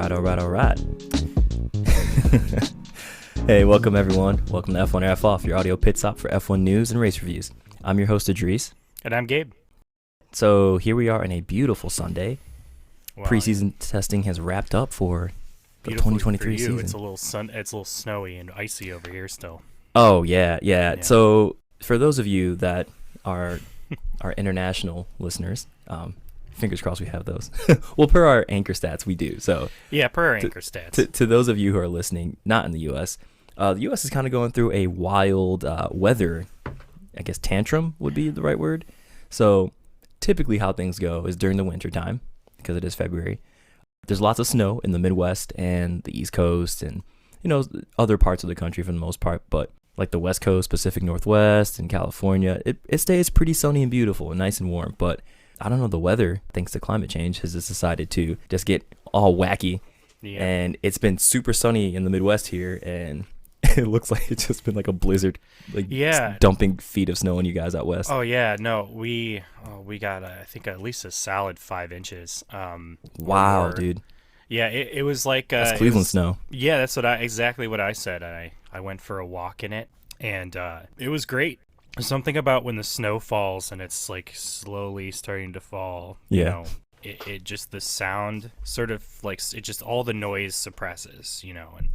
All right. Hey, welcome everyone. Welcome to F1 or F Off, your audio pit stop for F1 news and race reviews. I'm your host, Iddris. And I'm Gabe. So here we are on a beautiful Sunday. Wow. Preseason testing has wrapped up for the 2023 season. It's a little it's a little snowy and icy over here still. Oh, yeah. So for those of you that are our international listeners, fingers crossed we have those. Well, per our anchor stats, we do. So yeah, per our anchor stats. To those of you who are listening, not in the U.S., the U.S. is kind of going through a wild weather, I guess tantrum would be the right word. So typically how things go is during the winter time, because it is February, there's lots of snow in the Midwest and the East Coast and, other parts of the country for the most part. But like the West Coast, Pacific Northwest, and California, it stays pretty sunny and beautiful and nice and warm. But I don't know, the weather, thanks to climate change, has just decided to just get all wacky. Yeah. And it's been super sunny in the Midwest here, and it looks like it's just been like a blizzard, dumping feet of snow on you guys out west. Oh yeah, no, we got I think at least a solid 5 inches. Wow, dude. Yeah, it was like that's Cleveland snow. Yeah, that's exactly what I said. I went for a walk in it, and it was great. There's something about when the snow falls and it's like slowly starting to fall. Yeah. It just, the sound sort of like, it just, all the noise suppresses, and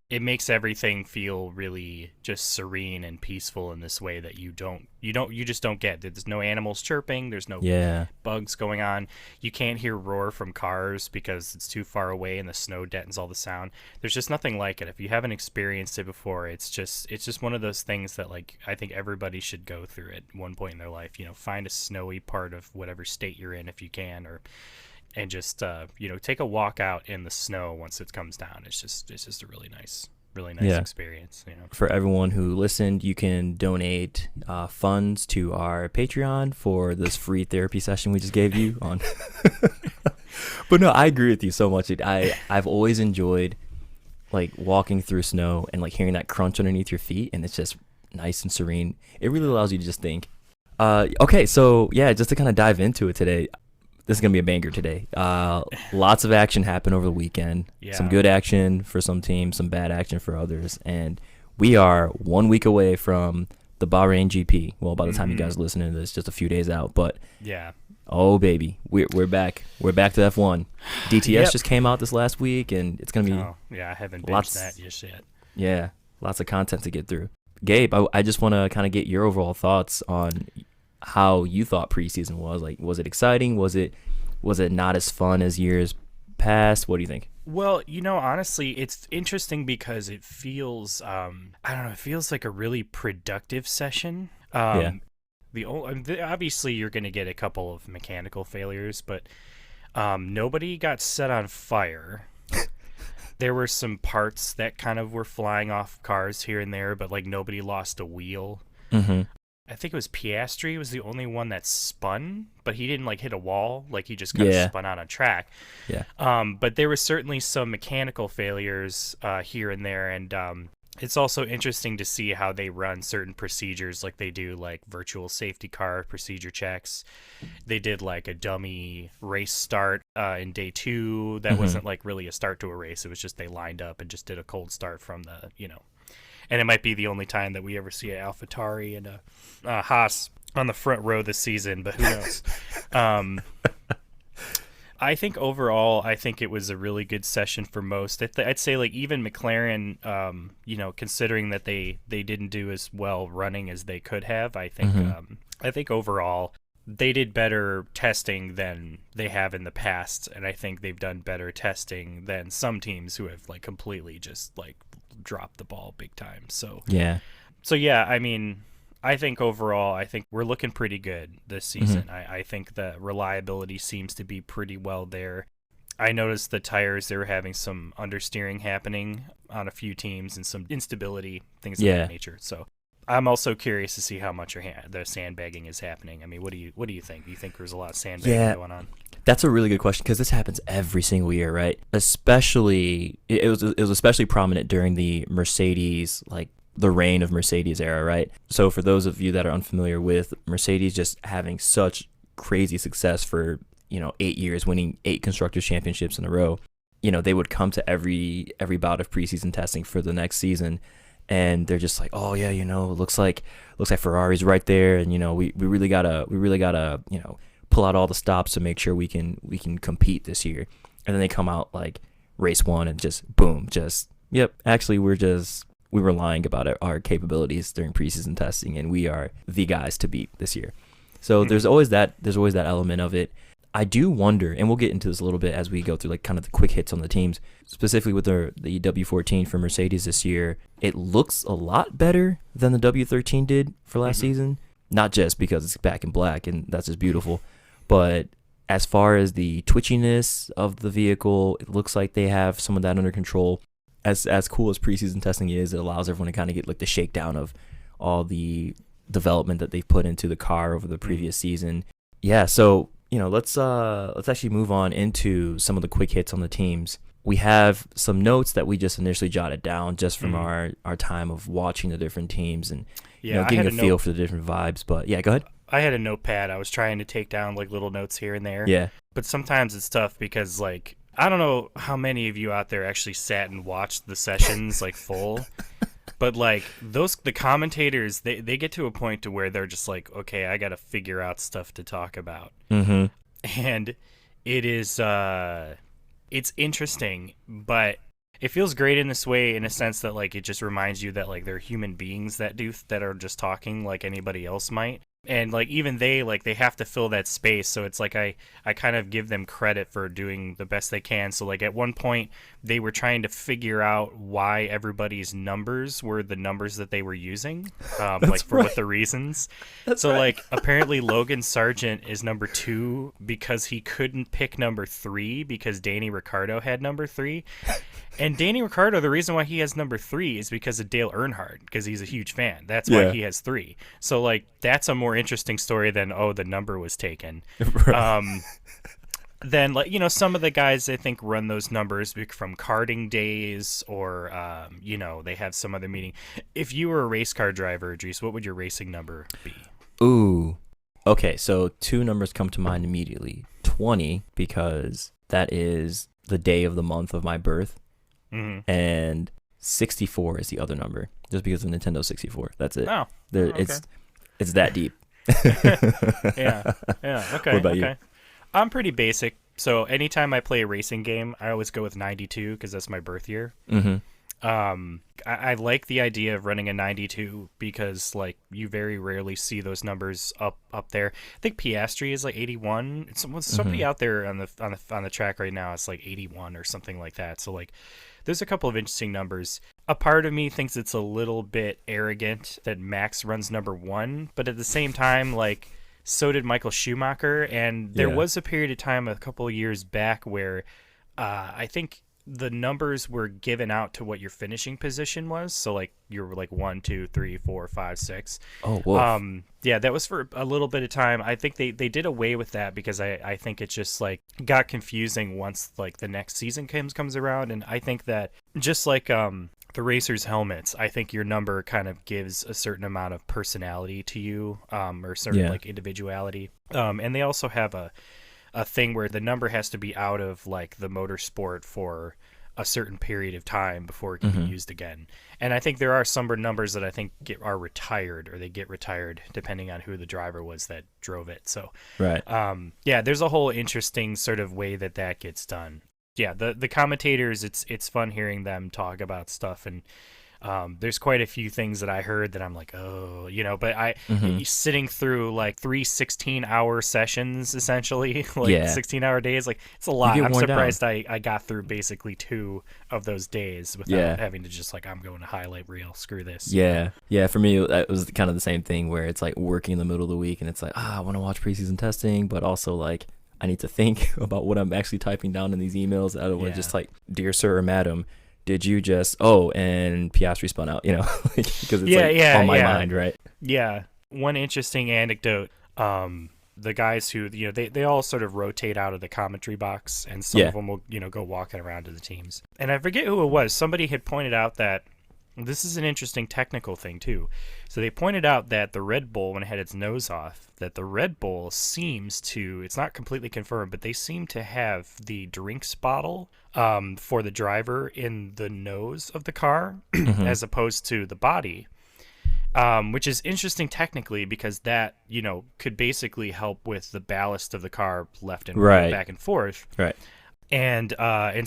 it makes everything feel really just serene and peaceful in this way that you just don't get. There's no animals chirping. There's no bugs going on. You can't hear roar from cars because it's too far away and the snow deadens all the sound. There's just nothing like it. If you haven't experienced it before, it's just one of those things that, like, I think everybody should go through at one point in their life. Find a snowy part of whatever state you're in if you can, and just take a walk out in the snow once it comes down. It's just a really nice experience. For everyone who listened, you can donate funds to our Patreon for this free therapy session we just gave you on. But no, I agree with you so much. I've always enjoyed like walking through snow and like hearing that crunch underneath your feet, and it's just nice and serene. It really allows you to just think. Okay, so yeah, just to kind of dive into it today. This is going to be a banger today. Lots of action happened over the weekend. Yeah. Some good action for some teams, some bad action for others. And we are 1 week away from the Bahrain GP. Well, by the time you guys listen to this, just a few days out. But yeah, oh, baby, we're back. We're back to F1. DTS just came out this last week, and it's going to be I haven't binged that just yet. Yeah, lots of content to get through. Gabe, I just want to kind of get your overall thoughts on how you thought preseason was. Like, was it exciting? Was it not as fun as years past? What do you think? Well, honestly, it's interesting because it feels it feels like a really productive session. Obviously you're going to get a couple of mechanical failures, but nobody got set on fire. There were some parts that kind of were flying off cars here and there, but like nobody lost a wheel. Mm-hmm. I think it was Piastri was the only one that spun, but he didn't like hit a wall. Like he just kind of spun out on track. Yeah. But there was certainly some mechanical failures here and there, and it's also interesting to see how they run certain procedures. Like they do like virtual safety car procedure checks. They did like a dummy race start in day 2 that wasn't like really a start to a race. It was just they lined up and just did a cold start from the And it might be the only time that we ever see an AlphaTauri and a Haas on the front row this season, but who knows? I think overall, it was a really good session for most. I'd say like even McLaren, considering that they didn't do as well running as they could have, I think overall they did better testing than they have in the past, and I think they've done better testing than some teams who have like completely just like dropped the ball big time. So yeah, I mean, I think overall, we're looking pretty good this season. I think the reliability seems to be pretty well there. I noticed the tires, they were having some understeering happening on a few teams and some instability, things of that nature. So I'm also curious to see how much the sandbagging is happening. I mean, what do you think? Do you think there's a lot of sandbagging going on? That's a really good question, because this happens every single year, right? Especially, it was especially prominent during the Mercedes, like the reign of Mercedes era, right? So for those of you that are unfamiliar with Mercedes just having such crazy success for 8 years, winning 8 constructors championships in a row, they would come to every bout of preseason testing for the next season, and they're just like, oh yeah, it looks like Ferrari's right there, and we really gotta pull out all the stops to make sure we can compete this year. And then they come out like race one and just boom, yep, actually we were lying about our capabilities during preseason testing, and we are the guys to beat this year. So there's always that element of it. I do wonder, and we'll get into this a little bit as we go through like kind of the quick hits on the teams, specifically with the W14 for Mercedes this year. It looks a lot better than the W13 did for last season, not just because it's back in black and that's just beautiful, but as far as the twitchiness of the vehicle, it looks like they have some of that under control. As cool as preseason testing is, it allows everyone to kind of get like the shakedown of all the development that they've put into the car over the previous season. Yeah, so let's actually move on into some of the quick hits on the teams. We have some notes that we just initially jotted down just from our time of watching the different teams and getting a feel for the different vibes. But yeah, go ahead. I had a notepad. I was trying to take down like little notes here and there. Yeah. But sometimes it's tough because like I don't know how many of you out there actually sat and watched the sessions like full. But like the commentators, they get to a point to where they're just like, okay, I got to figure out stuff to talk about. Mm-hmm. And it is it's interesting, but it feels great in this way, in a sense that like it just reminds you that like they're human beings that are just talking like anybody else might. And like even they have to fill that space, so it's like I kind of give them credit for doing the best they can. So like at one point they were trying to figure out why everybody's numbers were the numbers that they were using, like for what the reasons. So like apparently Logan Sargent is number 2 because he couldn't pick number 3 because Danny Ricciardo had number 3. And Danny Ricciardo, the reason why he has number 3 is because of Dale Earnhardt, because he's a huge fan. That's why he has 3. So, like, that's a more interesting story than, the number was taken. Right. Then, like, some of the guys, I think, run those numbers from karting days or, they have some other meeting. If you were a race car driver, Iddris, what would your racing number be? Ooh. Okay, so 2 numbers come to mind immediately. 20, because that is the day of the month of my birth. Mm-hmm. And 64 is the other number, just because of Nintendo 64. That's it. Oh, okay. It's that deep. Yeah. Okay. What about you? I'm pretty basic. So anytime I play a racing game, I always go with 92 because that's my birth year. Mm-hmm. I like the idea of running a 92 because like you very rarely see those numbers up there. I think Piastri is like 81. Somebody out there on the track right now is like 81 or something like that. So like there's a couple of interesting numbers. A part of me thinks it's a little bit arrogant that Max runs number 1, but at the same time, like, so did Michael Schumacher, and there was a period of time a couple of years back where I think the numbers were given out to what your finishing position was. So like you were like 1, 2, 3, 4, 5, 6. Oh, whoa. Yeah, that was for a little bit of time. I think they did away with that because I think it just like got confusing once like the next season comes around. And I think that just like the racers' helmets, I think your number kind of gives a certain amount of personality to you, or certain like individuality. And they also have a thing where the number has to be out of like the motorsport for a certain period of time before it can be used again. And I think there are some numbers that I think are retired, or they get retired depending on who the driver was that drove it. So, right. There's a whole interesting sort of way that gets done. Yeah, the commentators, it's fun hearing them talk about stuff, and there's quite a few things that I heard that I'm like, but sitting through like 3 16-hour sessions, essentially, like 16-hour days, like it's a lot. I'm surprised I got through basically 2 of those days without having to just like, I'm going to highlight reel, screw this. Yeah. For me, it was kind of the same thing where it's like working in the middle of the week and it's like, I want to watch preseason testing, but also like I need to think about what I'm actually typing down in these emails. I don't want to just like, dear sir or madam, did you just, and Piastri spun out, because it's on my mind, right? Yeah. One interesting anecdote, the guys who, they all sort of rotate out of the commentary box, and some of them will, go walking around to the teams. And I forget who it was. Somebody had pointed out that This is an interesting technical thing too. So they pointed out that the Red Bull, when it had its nose off, that the Red Bull seems to, it's not completely confirmed, but they seem to have the drinks bottle for the driver in the nose of the car as opposed to the body, which is interesting technically because that, could basically help with the ballast of the car left and right, back and forth. Right. And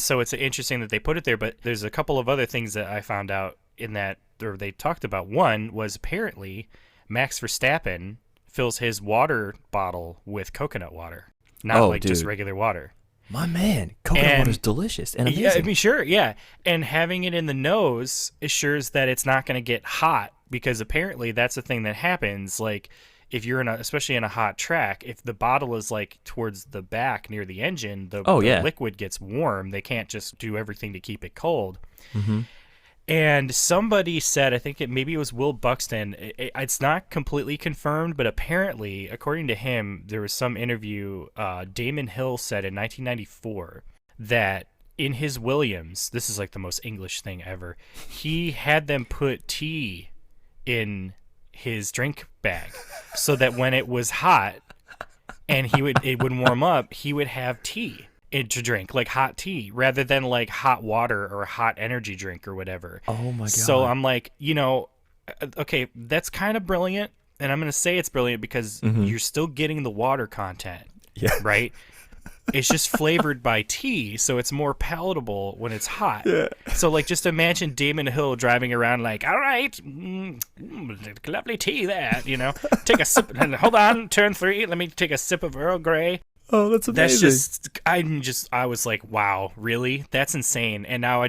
so it's interesting that they put it there, but there's a couple of other things that I found out in that, or they talked about. One was apparently Max Verstappen fills his water bottle with coconut water, not just regular water. My man, coconut water is delicious and amazing. Yeah, I mean, sure, yeah. And having it in the nose assures that it's not going to get hot, because apparently that's the thing that happens. Like, if you're especially in a hot track, if the bottle is like towards the back near the engine, the liquid gets warm. They can't just do everything to keep it cold. Mm-hmm. And somebody said, I think maybe it was Will Buxton, it's not completely confirmed, but apparently, according to him, there was some interview, Damon Hill said in 1994 that in his Williams, this is like the most English thing ever, he had them put tea in his drink bag so that when it was hot and it would warm up, he would have tea to drink, like hot tea, rather than like hot water or hot energy drink or whatever. Oh my God. So I'm like, okay, that's kind of brilliant. And I'm going to say it's brilliant because you're still getting the water content, right? It's just flavored by tea, so it's more palatable when it's hot. Yeah. So, like, just imagine Damon Hill driving around like, all right, lovely tea there, Take a sip, and hold on, turn 3, let me take a sip of Earl Grey. Oh, that's amazing. I was like, wow, really? That's insane. And now I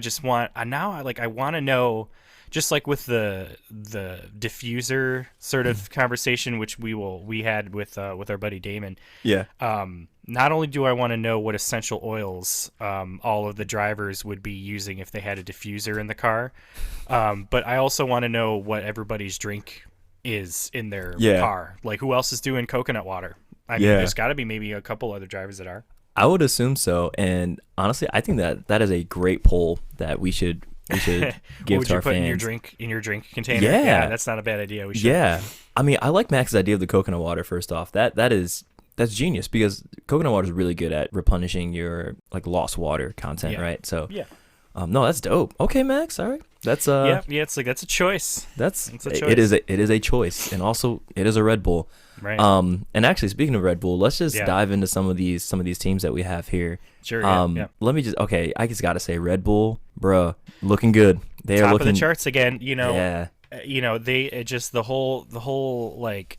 want to know, just like with the diffuser sort of conversation, which we had with our buddy Damon. Yeah. Not only do I want to know what essential oils all of the drivers would be using if they had a diffuser in the car, but I also want to know what everybody's drink is in their car. Like, who else is doing coconut water? I mean, there's got to be maybe a couple other drivers that are. I would assume so. And honestly, I think that is a great poll that we should give to our fans. In your drink container? Yeah, that's not a bad idea. We should. Yeah. I mean, I like Max's idea of the coconut water. First off, that's genius, because coconut water is really good at replenishing your like lost water content, right? So no, that's dope. Okay, Max. All right. That's it's like that's a choice. It's a choice. It is a choice, and also it is a Red Bull. Right. And actually, speaking of Red Bull, let's just dive into some of these teams that we have here. Sure. Let me I just gotta say, Red Bull, bruh, looking good. They are looking top of the charts again. Yeah. They just the whole like,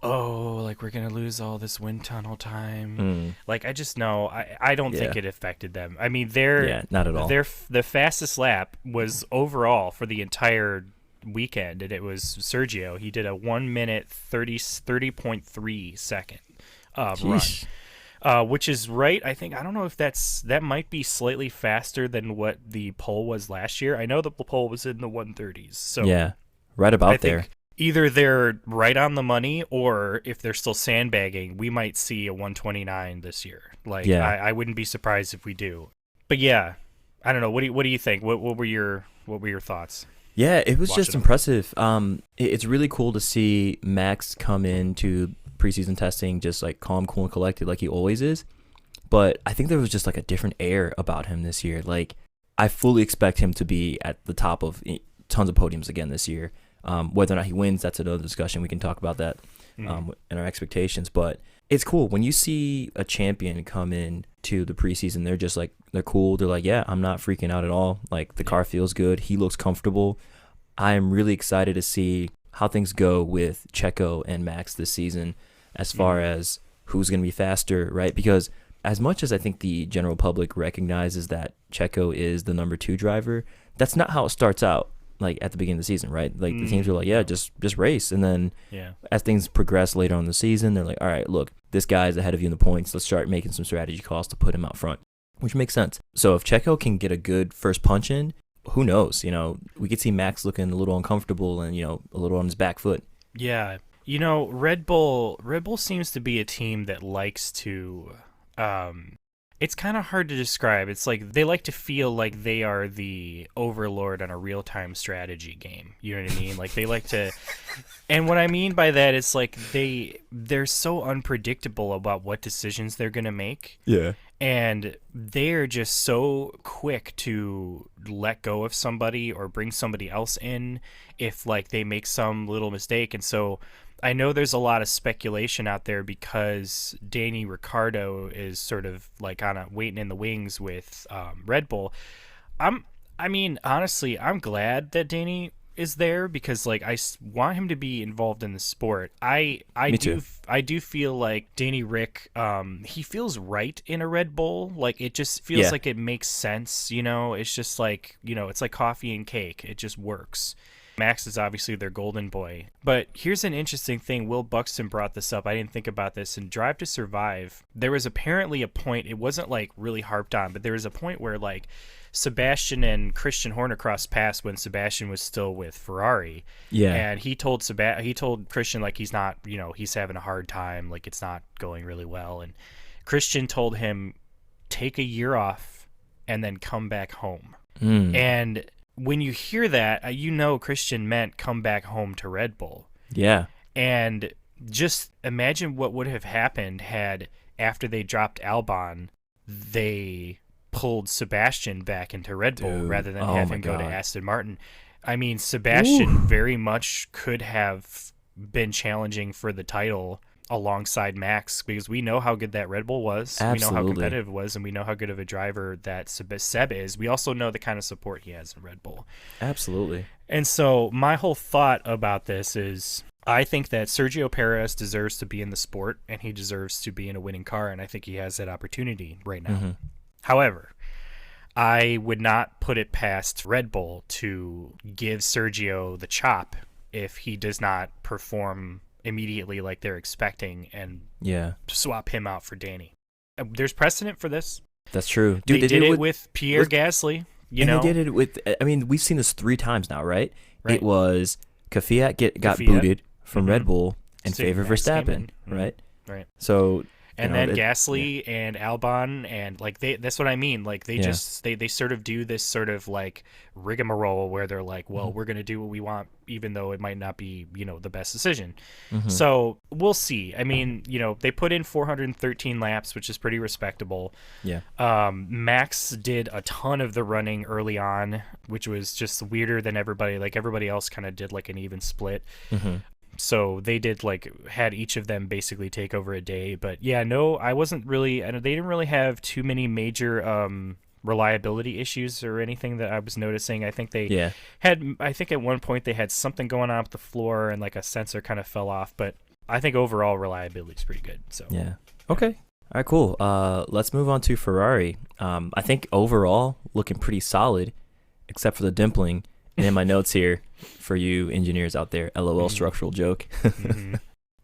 oh, like we're gonna lose all this wind tunnel time. Like, I just know I don't think it affected them. I mean, not at all. The fastest lap was overall for the entire weekend, and it was Sergio. He did a 1 minute 30.3 second run, which is right. I don't know if that might be slightly faster than what the pole was last year. I know the pole was in the 130s. So yeah, right about there. Either they're right on the money, or if they're still sandbagging, we might see a 129 this year. Like, I wouldn't be surprised if we do. But yeah, I don't know. What do you think? What were your thoughts? Yeah, it was just impressive. It's really cool to see Max come into preseason testing just like calm, cool, and collected like he always is. But I think there was just like a different air about him this year. Like, I fully expect him to be at the top of tons of podiums again this year. Whether or not he wins, that's another discussion. We can talk about that in our expectations. But it's cool when you see a champion come in to the preseason. They're just like, they're cool. They're like, yeah, I'm not freaking out at all. Like, the car feels good. He looks comfortable. I am really excited to see how things go with Checo and Max this season, as far as who's going to be faster, right? Because as much as I think the general public recognizes that Checo is the number 2 driver, that's not how it starts out. Like, at the beginning of the season, right? Like, the teams are like, yeah, just race. And then as things progress later on in the season, they're like, all right, look, this guy's ahead of you in the points. Let's start making some strategy calls to put him out front, which makes sense. So if Checo can get a good first punch in, who knows? We could see Max looking a little uncomfortable and, a little on his back foot. Yeah. Red Bull seems to be a team that likes to, It's kind of hard to describe. It's like they like to feel like they are the overlord on a real-time strategy game. You know what I mean? Like they like to, and what I mean by that is like they're so unpredictable about what decisions they're gonna make. Yeah. And they're just so quick to let go of somebody or bring somebody else in if like they make some little mistake. And so I know there's a lot of speculation out there because Danny Ricciardo is sort of like waiting in the wings with Red Bull. Honestly, I'm glad that Danny is there because like I want him to be involved in the sport. I do feel like Danny Rick he feels right in a Red Bull. Like it just feels like it makes sense, you know. It's just like, you know, it's like coffee and cake. It just works. Max is obviously their golden boy. But here's an interesting thing. Will Buxton brought this up. I didn't think about this. In Drive to Survive, there was apparently a point, it wasn't like really harped on, but there was a point where like Sebastian and Christian Horner crossed paths when Sebastian was still with Ferrari. Yeah. And he told Christian like he's not, you know, he's having a hard time, like it's not going really well. And Christian told him, take a year off and then come back home. And when you hear that, you know Christian meant come back home to Red Bull. Yeah. And just imagine what would have happened had, after they dropped Albon, they pulled Sebastian back into Red Bull rather than have him go to Aston Martin. I mean, Sebastian very much could have been challenging for the title alongside Max, because we know how good that Red Bull was. Absolutely. We know how competitive it was, and we know how good of a driver that Seb is. We also know the kind of support he has in Red Bull. Absolutely. And so my whole thought about this is I think that Sergio Perez deserves to be in the sport, and he deserves to be in a winning car, and I think he has that opportunity right now. However, I would not put it past Red Bull to give Sergio the chop if he does not perform immediately like they're expecting, and swap him out for Danny. There's precedent for this. That's true. Dude, they did it with Pierre Gasly. You know, they did it with. I mean, we've seen this 3 times now, right? It was Kvyat got booted from Red Bull in favor of Verstappen, right? Right. So. And then Gasly and Albon, and like that's what I mean. Like they just they sort of do this sort of like rigmarole where they're like, well, we're gonna do what we want, even though it might not be, you know, the best decision. So we'll see. I mean, you know, they put in 413 laps, which is pretty respectable. Yeah. Max did a ton of the running early on, which was just weirder than everybody. Like everybody else kind of did like an even split. So they did had each of them basically take over a day. But yeah, no, I wasn't really, they didn't really have too many major reliability issues or anything that I was noticing. I think they I think at one point they had something going on with the floor and like a sensor kind of fell off. But I think overall reliability is pretty good. So yeah. Okay. All right, cool. Let's move on to Ferrari. I think overall looking pretty solid, except for the dimpling. And in my notes here, for you engineers out there, LOL structural joke.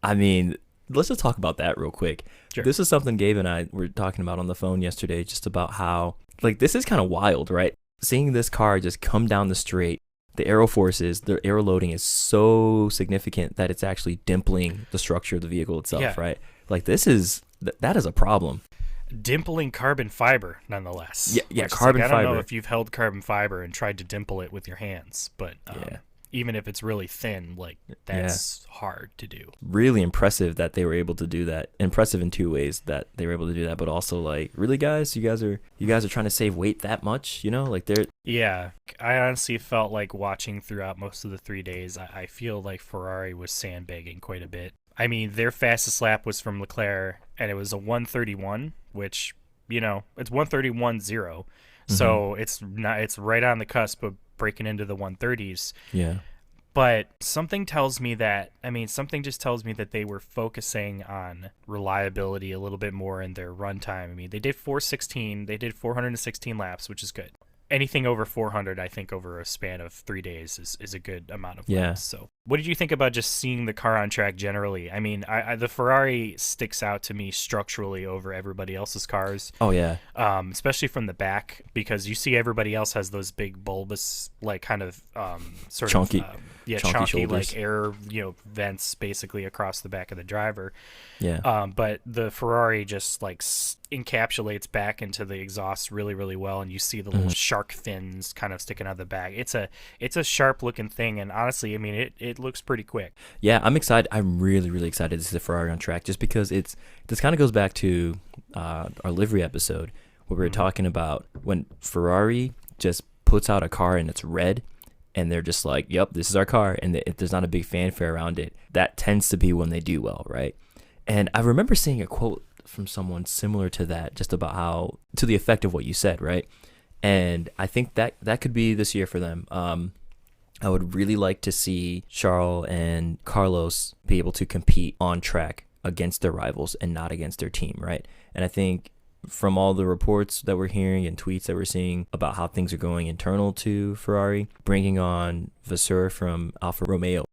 I mean, let's just talk about that real quick. Sure. This is something Gabe and I were talking about on the phone yesterday, just about how, like, this is kind of wild, right? Seeing this car just come down the straight, the aero forces, the aero loading is so significant that it's actually dimpling the structure of the vehicle itself, right? Like, that is a problem. Dimpling carbon fiber, nonetheless. Yeah, carbon fiber. I don't know if you've held carbon fiber and tried to dimple it with your hands, but even if it's really thin, like that's hard to do. Really impressive that they were able to do that. Impressive in 2 ways that they were able to do that, but also like, really, guys, you guys are trying to save weight that much, you know? Like they're. Yeah, I honestly felt like watching throughout most of the 3 days. I feel like Ferrari was sandbagging quite a bit. I mean, their fastest lap was from Leclerc, and it was a 1:31, which, you know, it's 1:31.0. So it's right on the cusp of breaking into the 1:30s. Yeah. But something tells me that they were focusing on reliability a little bit more in their runtime. I mean, they did 416 laps, which is good. Anything over 400, I think, over a span of 3 days is a good amount of laps. So what did you think about just seeing the car on track generally? I mean, the Ferrari sticks out to me structurally over everybody else's cars. Oh, yeah. Especially from the back, because you see everybody else has those big bulbous, like, kind of sort chunky. chunky shoulders. like air vents basically across the back of the driver. Yeah. But the Ferrari just like encapsulates back into the exhaust really, really well, and you see the little shark fins kind of sticking out of the back. It's a sharp looking thing, and honestly, I mean, it looks pretty quick. Yeah, I'm excited. I'm really, really excited to see the Ferrari on track, just because this kind of goes back to our livery episode where we were talking about when Ferrari just puts out a car and it's red, and they're just like, "Yep, this is our car," and if there's not a big fanfare around it, that tends to be when they do well, right? And I remember seeing a quote from someone similar to that, just about how, to the effect of what you said, right? And I think that could be this year for them. I would really like to see Charles and Carlos be able to compete on track against their rivals and not against their team, right? And I think from all the reports that we're hearing and tweets that we're seeing about how things are going internal to Ferrari, bringing on Vasseur from Alfa Romeo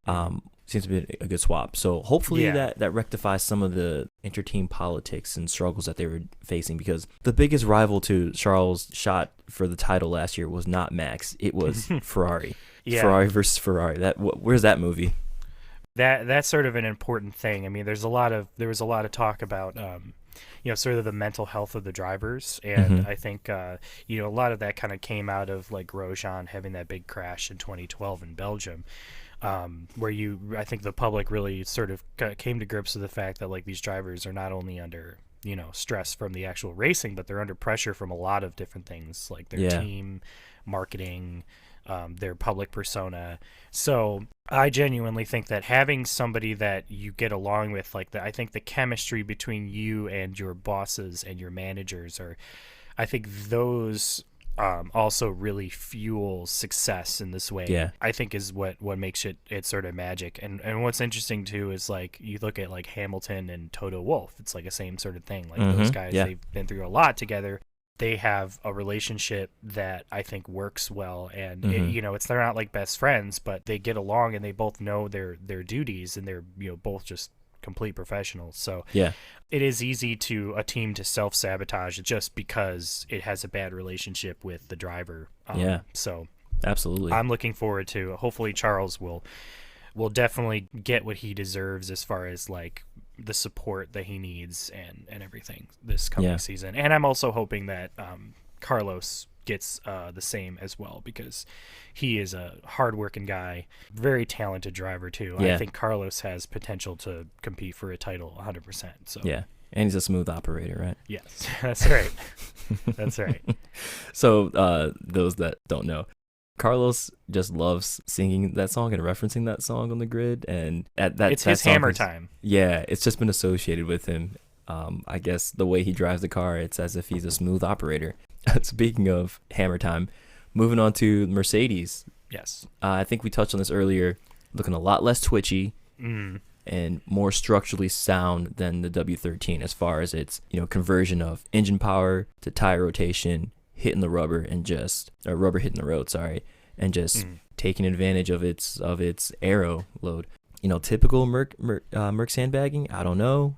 seems to be a good swap. So hopefully that rectifies some of the inter-team politics and struggles that they were facing, because the biggest rival to Charles' shot for the title last year was not Max, it was Ferrari. Ferrari versus Ferrari. Where's that movie? That's sort of an important thing. I mean, there was a lot of talk about sort of the mental health of the drivers, and I think a lot of that kind of came out of like Grosjean having that big crash in 2012 in Belgium, where I think the public really sort of came to grips with the fact that like these drivers are not only under stress from the actual racing, but they're under pressure from a lot of different things, like their team, marketing, their public persona. So I genuinely think that having somebody that you get along with, like I think the chemistry between you and your bosses and your managers I think those also really fuel success in this way. Yeah. I think is what makes it sort of magic. And what's interesting too is like you look at like Hamilton and Toto Wolff, it's like the same sort of thing. Like those guys, they've been through a lot together. They have a relationship that I think works well, and they're not like best friends, but they get along and they both know their duties, and they're both just complete professionals. So it is easy a team to self-sabotage just because it has a bad relationship with the driver. So absolutely, I'm looking forward to, hopefully Charles will definitely get what he deserves as far as like the support that he needs and everything this coming season. And I'm also hoping that Carlos gets the same as well, because he is a hardworking guy, very talented driver too. I think Carlos has potential to compete for a title 100%. So and he's a smooth operator, right? Yes, that's right. That's right. So those that don't know, Carlos just loves singing that song and referencing that song on the grid, and it's his hammer time. Yeah, it's just been associated with him. I guess the way he drives the car, it's as if he's a smooth operator. Speaking of hammer time, moving on to Mercedes. Yes. I think we touched on this earlier, looking a lot less twitchy and more structurally sound than the W13 as far as its conversion of engine power to tire rotation, hitting the rubber rubber hitting the road, and just taking advantage of its aero load. Typical Merc sandbagging. I don't know.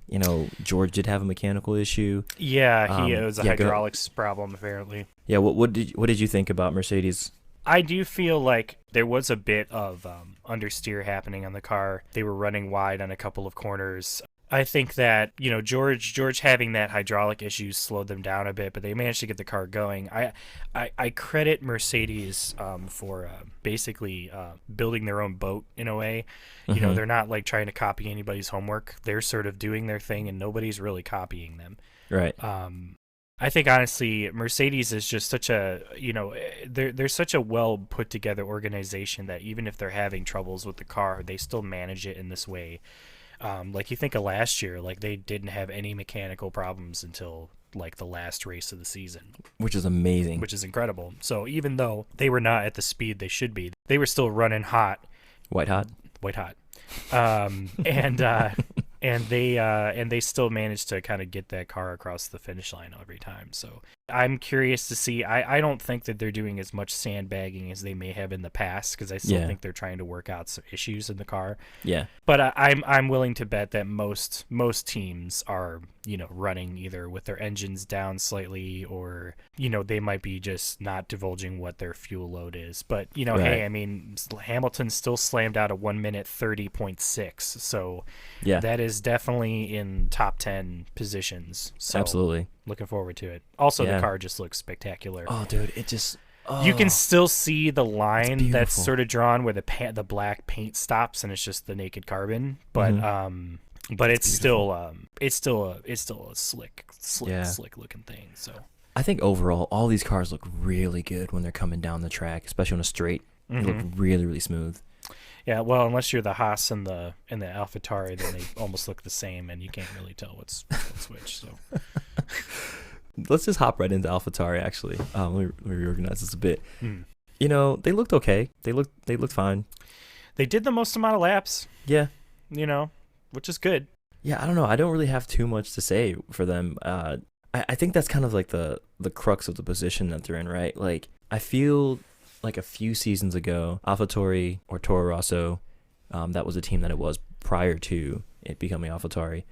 George did have a mechanical issue. Yeah, it was a hydraulics problem apparently. Yeah, what did you think about Mercedes? I do feel like there was a bit of understeer happening on the car. They were running wide on a couple of corners. I think that George having that hydraulic issue slowed them down a bit, but they managed to get the car going. I credit Mercedes for basically building their own boat in a way. They're not like trying to copy anybody's homework. They're sort of doing their thing, and nobody's really copying them. Right. I think honestly, Mercedes is just such a they're such a well put together organization that even if they're having troubles with the car, they still manage it in this way. Like you think of last year, like they didn't have any mechanical problems until like the last race of the season, which is amazing, which is incredible. So even though they were not at the speed they should be, they were still running white hot, and they still managed to kind of get that car across the finish line every time. So I'm curious to see. I don't think that they're doing as much sandbagging as they may have in the past, because I still think they're trying to work out some issues in the car. Yeah. But I'm willing to bet that most teams are, running either with their engines down slightly, or, they might be just not divulging what their fuel load is. But, Right. hey, I mean, Hamilton still slammed out a 1 minute 30.6. So that is definitely in top 10 positions. So Absolutely. looking forward to it. Also, the car just looks spectacular. Oh, dude, it just... Oh, you can still see the line that's sort of drawn where the black paint stops and it's just the naked carbon, but it's still a slick looking thing. So I think overall all these cars look really good when they're coming down the track, especially on a straight. They look really, really smooth. Yeah, well, unless you're the Haas and the AlphaTauri, then they almost look the same, and you can't really tell what's which. So let's just hop right into AlphaTauri. Actually, let me reorganize this a bit. They looked okay. They looked fine. They did the most amount of laps. Yeah, which is good. Yeah, I don't know. I don't really have too much to say for them. I think that's kind of like the crux of the position that they're in, right? Like, I feel like a few seasons ago, AlphaTauri or Toro Rosso, that was a team that it was prior to it becoming AlphaTauri.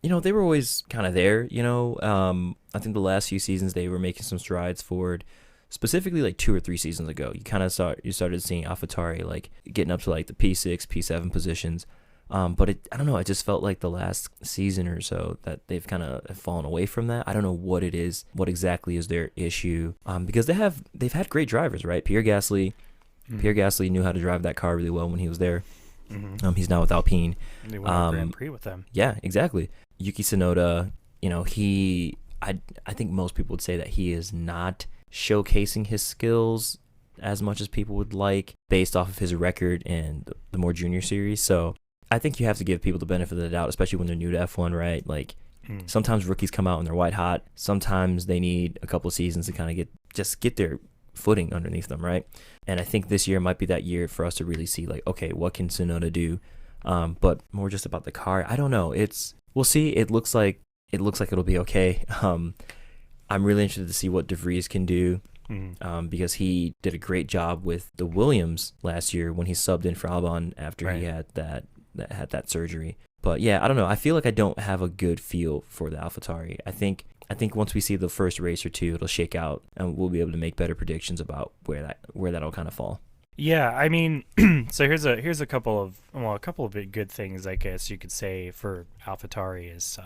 They were always kind of there. I think the last few seasons they were making some strides forward. Specifically, like 2 or 3 seasons ago, you started seeing AlphaTauri like getting up to like the P6, P7 positions. But I don't know. I just felt like the last season or so that they've kind of fallen away from that. I don't know what it is. What exactly is their issue? Because they've had great drivers, right? Pierre Gasly knew how to drive that car really well when he was there. He's now with Alpine. They won a Grand Prix with them. Yeah, exactly. Yuki Tsunoda. I think most people would say that he is not showcasing his skills as much as people would like based off of his record in the more junior series. So I think you have to give people the benefit of the doubt, especially when they're new to F1, right? Like, sometimes rookies come out and they're white hot. Sometimes they need a couple of seasons to kind of get their footing underneath them, right? And I think this year might be that year for us to really see, like, okay, what can Tsunoda do? But more just about the car. I don't know. We'll see. It looks like it'll be okay. I'm really interested to see what De Vries can do. Because he did a great job with the Williams last year when he subbed in for Albon after he had that surgery. But yeah, I don't know. I feel like I don't have a good feel for the AlphaTauri. I think once we see the first race or two, it'll shake out, and we'll be able to make better predictions about where that'll kind of fall. Yeah, I mean, so here's a couple of good things, I guess you could say, for AlphaTauri is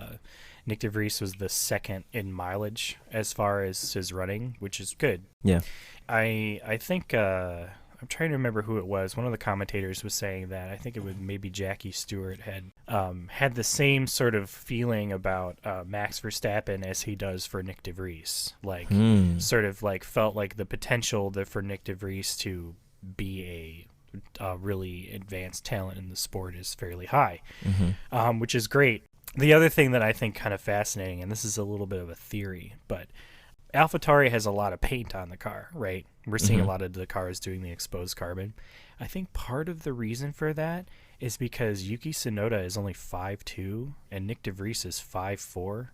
Nick De Vries was the second in mileage as far as his running, which is good. Yeah, I think I'm trying to remember who it was. One of the commentators was saying that I think it was maybe Jackie Stewart had the same sort of feeling about Max Verstappen as he does for Nick De Vries. Like, sort of like felt like the potential for Nick De Vries to be a really advanced talent in the sport is fairly high, which is great. The other thing that I think kind of fascinating, and this is a little bit of a theory, but AlphaTauri has a lot of paint on the car, right? We're seeing a lot of the cars doing the exposed carbon. I think part of the reason for that is because Yuki Tsunoda is only 5'2", and Nick De Vries is 5'4".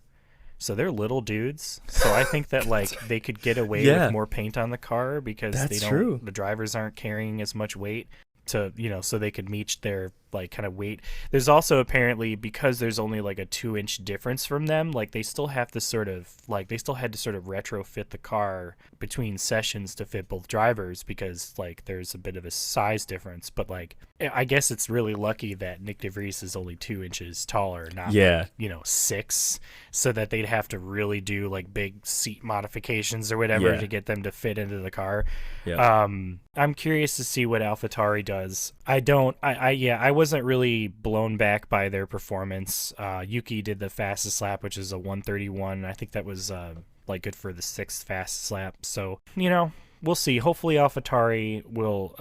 So they're little dudes. So I think that like they could get away with more paint on the car because the drivers aren't carrying as much weight to, so they could meet their like kind of weight. There's also apparently, because there's only like a 2-inch difference from them, like they still had to sort of retrofit the car between sessions to fit both drivers because like there's a bit of a size difference. But like I guess it's really lucky that Nick De Vries is only 2 inches taller, not 6, so that they'd have to really do like big seat modifications or whatever to get them to fit into the car. I'm curious to see what AlphaTauri does. I wasn't really blown back by their performance. Yuki did the fastest lap, which is a 1:31. I think that was like good for the 6th fastest lap. So, we'll see. Hopefully AlphaTauri will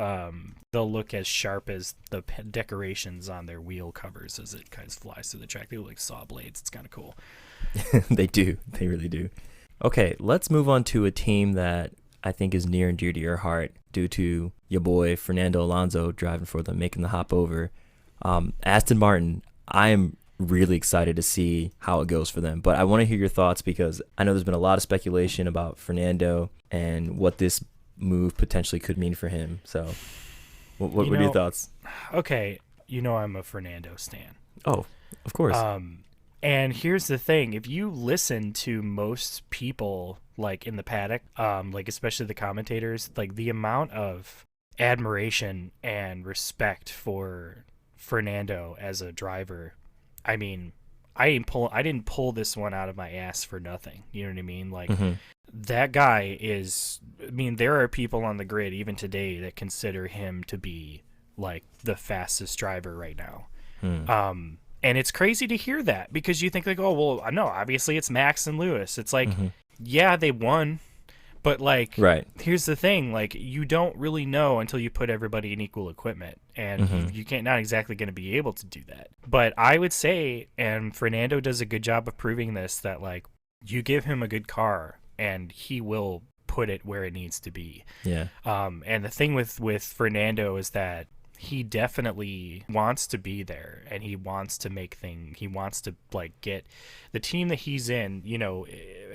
they'll look as sharp as the decorations on their wheel covers as it kind of flies through the track. They look like saw blades. It's kind of cool. They do. They really do. Okay, let's move on to a team that I think is near and dear to your heart due to your boy Fernando Alonso driving for them, making the hop over. Aston Martin, I am really excited to see how it goes for them. But I want to hear your thoughts because I know there's been a lot of speculation about Fernando and what this move potentially could mean for him. So what are your thoughts? Okay, I'm a Fernando stan. Oh, of course. And here's the thing: if you listen to most people, like in the paddock, like especially the commentators, like the amount of admiration and respect for Fernando as a driver, I mean, I didn't pull this one out of my ass for nothing. You know what I mean? Like that guy is. I mean, there are people on the grid even today that consider him to be like the fastest driver right now. And it's crazy to hear that because you think like, oh, well, no, obviously it's Max and Lewis. It's like, yeah, they won, but like, right. Here's the thing. Like, you don't really know until you put everybody in equal equipment, and you can't, not exactly going to be able to do that. But I would say, and Fernando does a good job of proving this, that like you give him a good car and he will put it where it needs to be. Yeah. And the thing with Fernando is that he definitely wants to be there, and he wants to he wants to like get the team that he's in,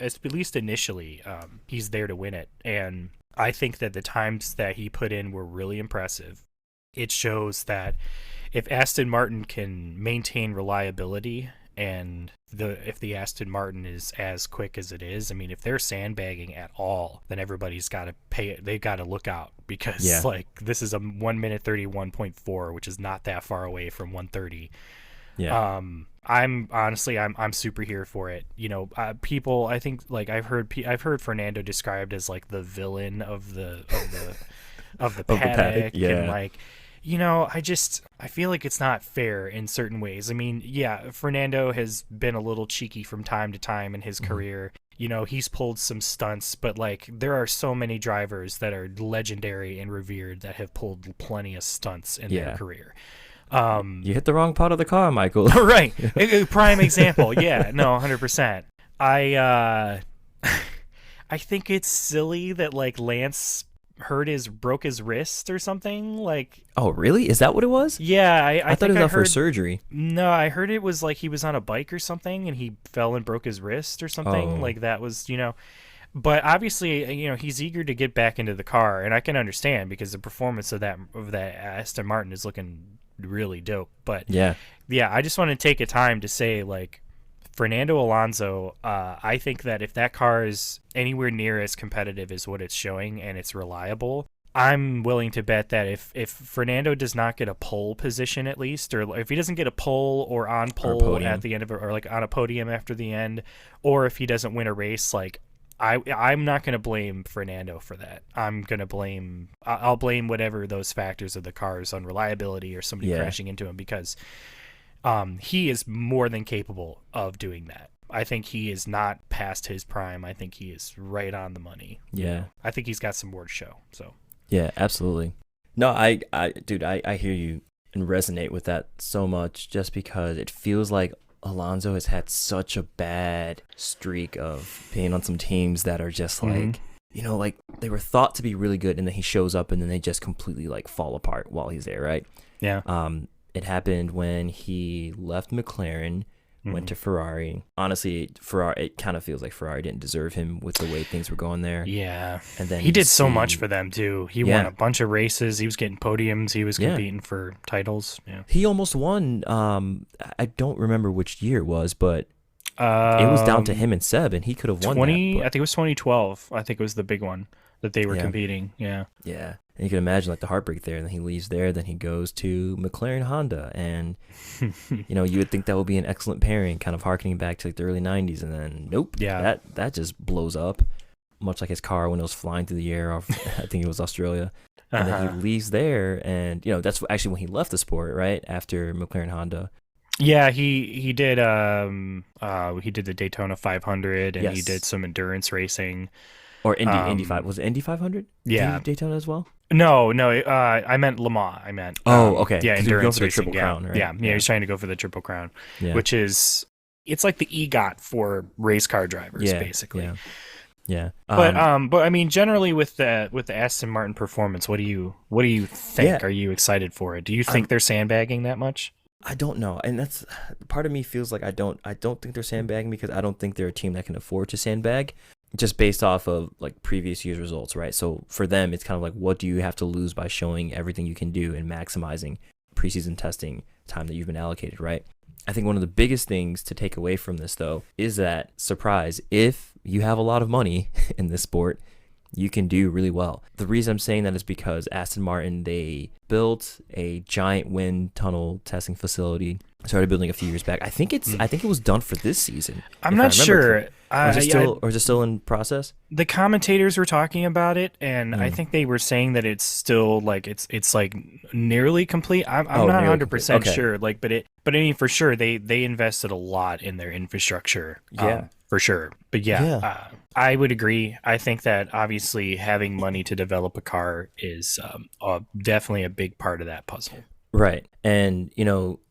at least initially, he's there to win it. And I think that the times that he put in were really impressive. It shows that if Aston Martin can maintain reliability, and if the Aston Martin is as quick as it is, I mean, if they're sandbagging at all, then everybody's got to pay it. They've got to look out because like this is a 1 minute 31.4, which is not that far away from 1:30. Yeah. I'm super here for it. People, I think like I've heard Fernando described as like the villain of the paddock. Yeah. And like, I feel like it's not fair in certain ways. I mean, yeah, Fernando has been a little cheeky from time to time in his career. He's pulled some stunts, but like there are so many drivers that are legendary and revered that have pulled plenty of stunts in their career. You hit the wrong part of the car, Michael. Right. A prime example. Yeah, no, 100%. I think it's silly that like Lance broke his wrist or something. Like, oh really? Is that what it was? Yeah, I thought it was for surgery. No, I heard it was like he was on a bike or something and he fell and broke his wrist or something. Like that was, but obviously, he's eager to get back into the car, and I can understand because the performance of that Aston Martin is looking really dope. But yeah, I just want to take a time to say like Fernando Alonso, I think that if that car is anywhere near as competitive as what it's showing and it's reliable, I'm willing to bet that if Fernando does not get a pole position at least, or if he doesn't get a pole or on pole at the end of it, or like on a podium after the end, or if he doesn't win a race, like I'm not going to blame Fernando for that. I'll blame whatever those factors of the car's unreliability or somebody crashing into him, because he is more than capable of doing that. I think he is not past his prime. I think he is right on the money. Yeah. I think he's got some more to show. So. Yeah, absolutely. No, I hear you and resonate with that so much, just because it feels like Alonso has had such a bad streak of being on some teams that are just like, like they were thought to be really good, and then he shows up and then they just completely like fall apart while he's there, right? Yeah. It happened when he left McLaren, went to Ferrari. Honestly, it kind of feels like Ferrari didn't deserve him with the way things were going there. Yeah. And then he did so much for them too. He won a bunch of races. He was getting podiums. He was competing for titles. Yeah. He almost won. I don't remember which year it was, but it was down to him and Seb, and he could have won that. I think it was 2012. I think it was the big one that they were competing. Yeah. Yeah. And you can imagine like the heartbreak there. And then he leaves there. Then he goes to McLaren Honda. And, you would think that would be an excellent pairing, kind of harkening back to like the early 90s. And then, nope. Yeah. That just blows up, much like his car when it was flying through the air off, I think it was Australia. And then he leaves there. And, that's actually when he left the sport, right? After McLaren Honda. Yeah, he did he did the Daytona 500, and he did some endurance racing. Or Indy 5. Was it Indy 500? Yeah. Daytona as well? No, I meant Le Mans. I meant. Okay. Yeah, endurance for the racing. Triple Crown, right? Yeah, he's trying to go for the Triple Crown, which is, it's like the EGOT for race car drivers, basically. Yeah. But I mean, generally with the Aston Martin performance, what do you think? Are you excited for it? Do you think they're sandbagging that much? I don't know, and that's part of me feels like I don't think they're sandbagging because I don't think they're a team that can afford to sandbag just based off of like previous year's results, right? So for them, it's kind of like, what do you have to lose by showing everything you can do and maximizing preseason testing time that you've been allocated, right? I think one of the biggest things to take away from this, though, is that surprise, if you have a lot of money in this sport, you can do really well. The reason I'm saying that is because Aston Martin, they built a giant wind tunnel testing facility. Started building a few years back. I think it was done for this season. I'm not sure. Or is it still in process? The commentators were talking about it, and I think they were saying that it's still like it's like nearly complete. I'm not 100% sure. Like, but I mean, for sure they invested a lot in their infrastructure. Yeah, for sure. But I would agree. I think that obviously having money to develop a car is definitely a big part of that puzzle. Right. And,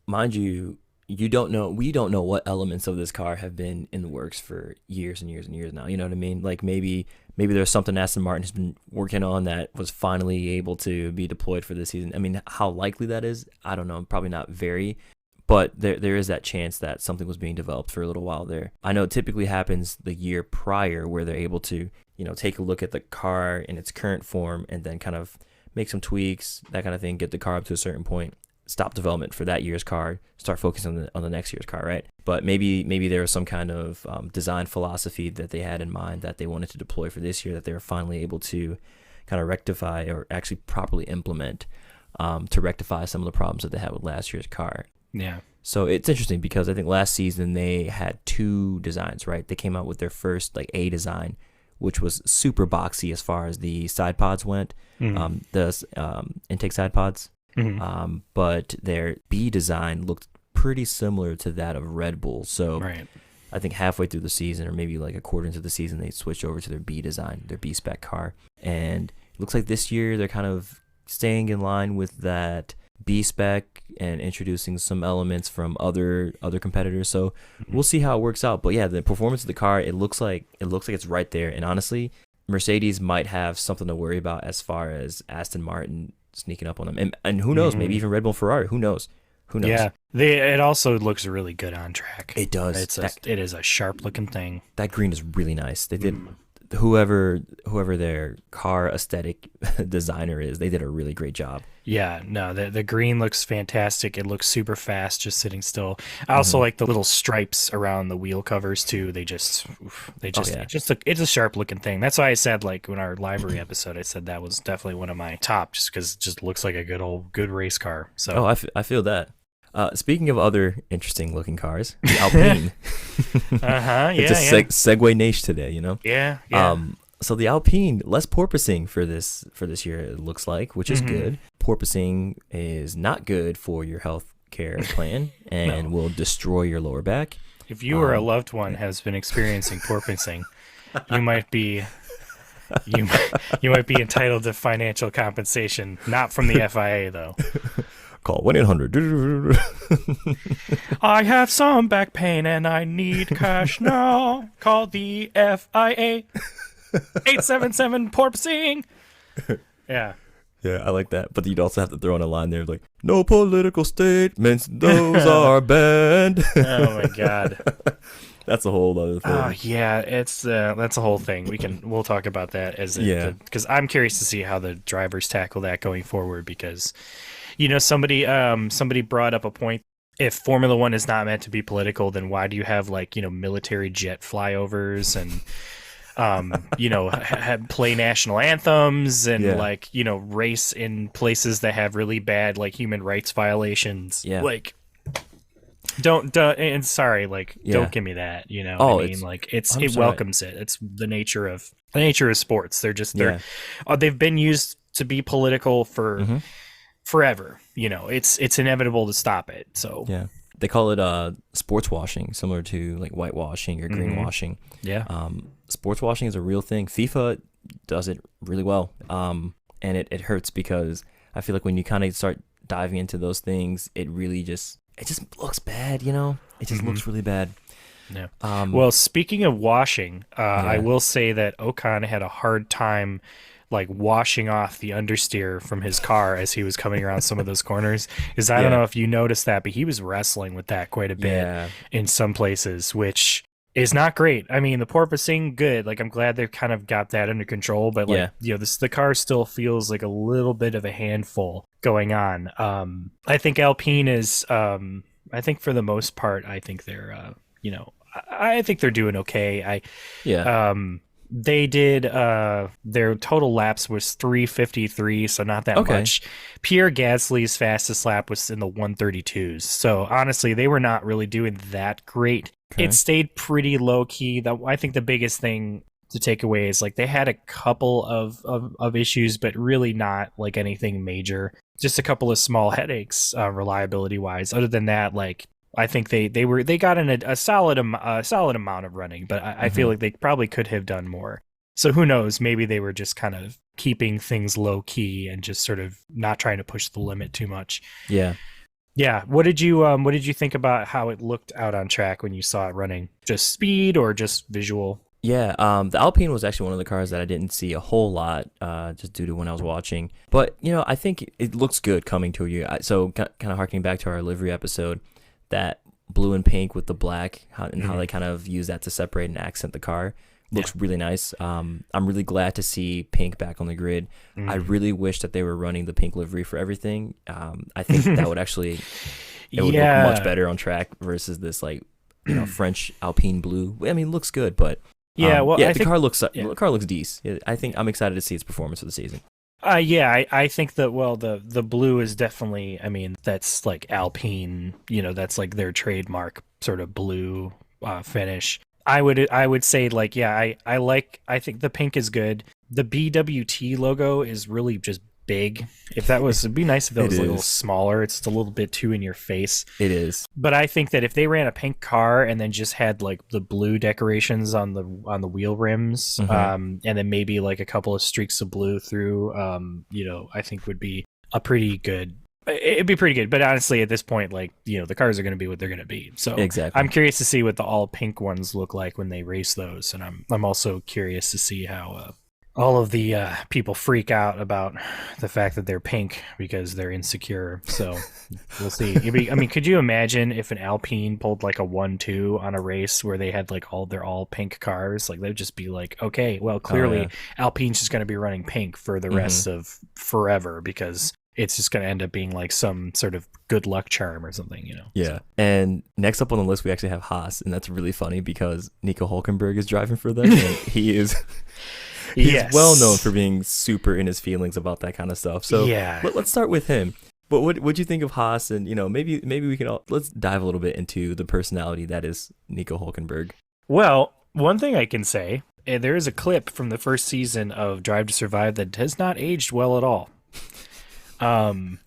mind you, we don't know what elements of this car have been in the works for years and years and years now. You know what I mean? Like maybe there's something Aston Martin has been working on that was finally able to be deployed for this season. I mean, how likely that is, I don't know. Probably not very. But there is that chance that something was being developed for a little while there. I know it typically happens the year prior where they're able to, take a look at the car in its current form and then kind of make some tweaks, that kind of thing, get the car up to a certain point, stop development for that year's car, start focusing on the next year's car, right? But maybe there was some kind of design philosophy that they had in mind that they wanted to deploy for this year that they were finally able to kind of rectify or actually properly implement to rectify some of the problems that they had with last year's car. Yeah. So it's interesting because I think last season they had two designs, right? They came out with their first like A design, which was super boxy as far as the side pods went, the intake side pods. But their B design looked pretty similar to that of Red Bull. So I think halfway through the season, or maybe like a quarter into the season, they switched over to their B design, their B spec car. And it looks like this year they're kind of staying in line with that B spec and introducing some elements from other competitors. So we'll see how it works out. But yeah, the performance of the car, it looks like it's right there. And honestly, Mercedes might have something to worry about as far as Aston Martin sneaking up on them. And who knows, maybe even Red Bull, Ferrari, who knows? Yeah, it also looks really good on track. It does. It is a sharp looking thing. That green is really nice. They did whoever their car aesthetic designer is, they did a really great job. Yeah, no, the green looks fantastic. It looks super fast just sitting still. I also like the little stripes around the wheel covers too. It's a sharp looking thing. That's why I said, like, in our library episode, I said that was definitely one of my top, just because it just looks like a good race car. So I feel that. Speaking of other interesting looking cars, the Alpine. It's a segue niche today, Yeah. So the Alpine, less porpoising for this year, it looks like, which is good. Porpoising is not good for your health care plan and will destroy your lower back. If you or a loved one has been experiencing porpoising, you might be entitled to financial compensation, not from the FIA though. Call 1-800. I have some back pain and I need cash now. Call the FIA. 877 porpoising. Yeah. Yeah, I like that. But you'd also have to throw in a line there like, no political statements, those are banned. Oh my God. That's a whole other thing. Yeah, that's a whole thing. We'll talk about that because I'm curious to see how the drivers tackle that going forward, because somebody brought up a point. If Formula One is not meant to be political, then why do you have military jet flyovers and play national anthems and race in places that have really bad human rights violations? Yeah. Don't give me that. It welcomes it. It's the nature of sports. They've been used to be political for forever. It's inevitable to stop it. So yeah, they call it sports washing, similar to like whitewashing or greenwashing. Yeah. Sports washing is a real thing. FIFA does it really well. And it hurts because I feel like when you kind of start diving into those things, it just looks bad, It just looks really bad. Yeah. Well, speaking of washing, I will say that Ocon had a hard time like washing off the understeer from his car as he was coming around some of those corners. Is I don't know if you noticed that, but he was wrestling with that quite a bit in some places, which is not great. I mean, the porpoising, good. Like, I'm glad they've kind of got that under control, but like, the car still feels like a little bit of a handful going on. I think Alpine is, I think for the most part, I think they're, I think they're doing okay. They did their total laps was 3:53, so not that much. Pierre Gasly's fastest lap was in the 1:32s. So honestly, they were not really doing that great. It stayed pretty low key. I think the biggest thing to take away is like they had a couple of issues, but really not like anything major. Just a couple of small headaches reliability wise. Other than that, like I think they got in a solid amount of running, but I feel like they probably could have done more. So who knows? Maybe they were just kind of keeping things low key and just sort of not trying to push the limit too much. Yeah. What did you think about how it looked out on track when you saw it running? Just speed or just visual? Yeah, the Alpine was actually one of the cars that I didn't see a whole lot, just due to when I was watching. But I think it looks good coming to you. So kind of harking back to our livery episode, that blue and pink with the black, how they kind of use that to separate and accent the car, looks really nice. I'm really glad to see pink back on the grid. I really wish that they were running the pink livery for everything. I think that would actually would look much better on track versus this like French Alpine blue. I mean, it looks good, but the car looks decent. I think I'm excited to see its performance for the season. I think that the blue is definitely, I mean, that's like Alpine, that's like their trademark sort of blue finish. I would say like I think the pink is good. The BWT logo is really just big. It'd be nice if it was a little smaller. It's just a little bit too in your face. It is. But I think that if they ran a pink car and then just had like the blue decorations on the wheel rims, and then maybe like a couple of streaks of blue through, I think would be it'd be pretty good. But honestly, at this point, like, the cars are going to be what they're going to be. So exactly. I'm curious to see what the all pink ones look like when they race those. And I'm also curious to see how, all of the people freak out about the fact that they're pink because they're insecure. So we'll see. I mean, could you imagine if an Alpine pulled like a 1-2 on a race where they had like they're all pink cars? Like they'd just be like, okay, well, clearly Alpine's just going to be running pink for the rest of forever because it's just going to end up being like some sort of good luck charm or something, Yeah. So. And next up on the list, we actually have Haas, and that's really funny because Nico Hülkenberg is driving for them, and he is... He's well known for being super in his feelings about that kind of stuff. So let's start with him. But what'd you think of Haas? And maybe we can let's dive a little bit into the personality that is Nico Hülkenberg. Well, one thing I can say, there is a clip from the first season of Drive to Survive that has not aged well at all. And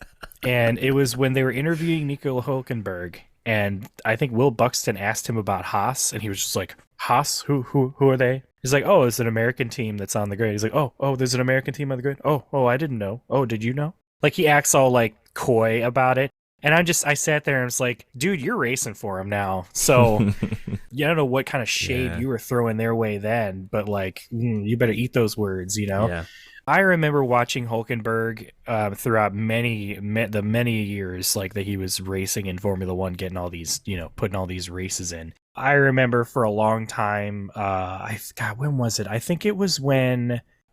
it was when they were interviewing Nico Hülkenberg, and I think Will Buxton asked him about Haas, and he was just like, Haas? Who are they? He's like, oh, it's an American team that's on the grid. He's like, oh, there's an American team on the grid. Oh, I didn't know. Oh, did you know? Like he acts all like coy about it. And I sat there and was like, dude, you're racing for him now. So I don't know what kind of shade you were throwing their way then, but like, you better eat those words, Yeah. I remember watching Hülkenberg throughout the many years like that he was racing in Formula One, getting all these, putting all these races in. I remember for a long time, when was it? I think it was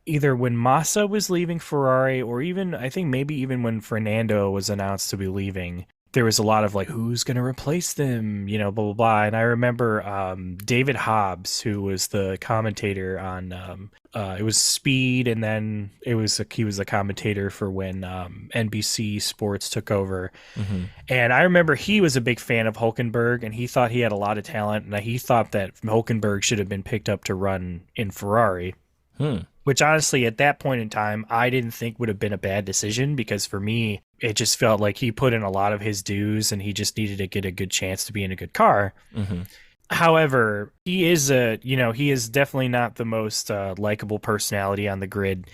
either when Massa was leaving Ferrari or even, I think maybe even when Fernando was announced to be leaving, there was a lot of like, who's going to replace them, blah, blah, blah. And I remember David Hobbs, who was the commentator on, it was Speed, and then he was the commentator for when NBC Sports took over. And I remember he was a big fan of Hülkenberg, and he thought he had a lot of talent, and he thought that Hülkenberg should have been picked up to run in Ferrari. Which honestly, at that point in time, I didn't think would have been a bad decision, because for me, it just felt like he put in a lot of his dues and he just needed to get a good chance to be in a good car. However, he is definitely not the most likable personality on the grid.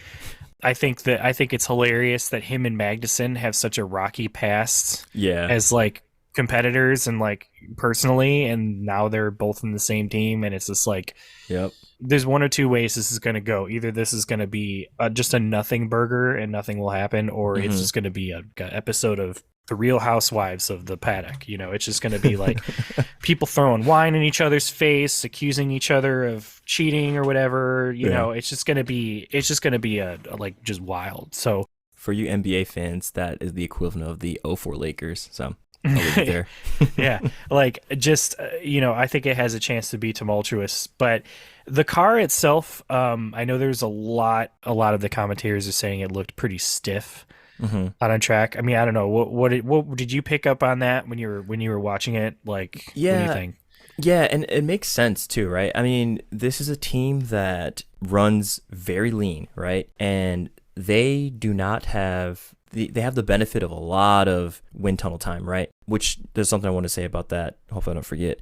I think it's hilarious that him and Magnussen have such a rocky past. Yeah. As like competitors and like personally, and now they're both in the same team, and it's just like, Yep. there's one or two ways this is going to go. Either this is going to be just a nothing burger and nothing will happen, or it's just going to be a episode of the Real Housewives of the paddock. You know, it's just going to be like people throwing wine in each other's face, accusing each other of cheating or whatever. You know, it's just going to be a like just wild. So for you NBA fans, that is the equivalent of the '04 Lakers. So I'll leave it there. Yeah, like just I think it has a chance to be tumultuous, but the car itself, I know there's a lot of the commentators are saying it looked pretty stiff on a track. I mean, I don't know what did you pick up on that when you were watching it? Like, yeah, what do you think? Yeah, and it makes sense too, right? I mean, this is a team that runs very lean, right? And they do not have they have the benefit of a lot of wind tunnel time, right? Which there's something I want to say about that. Hopefully I don't forget.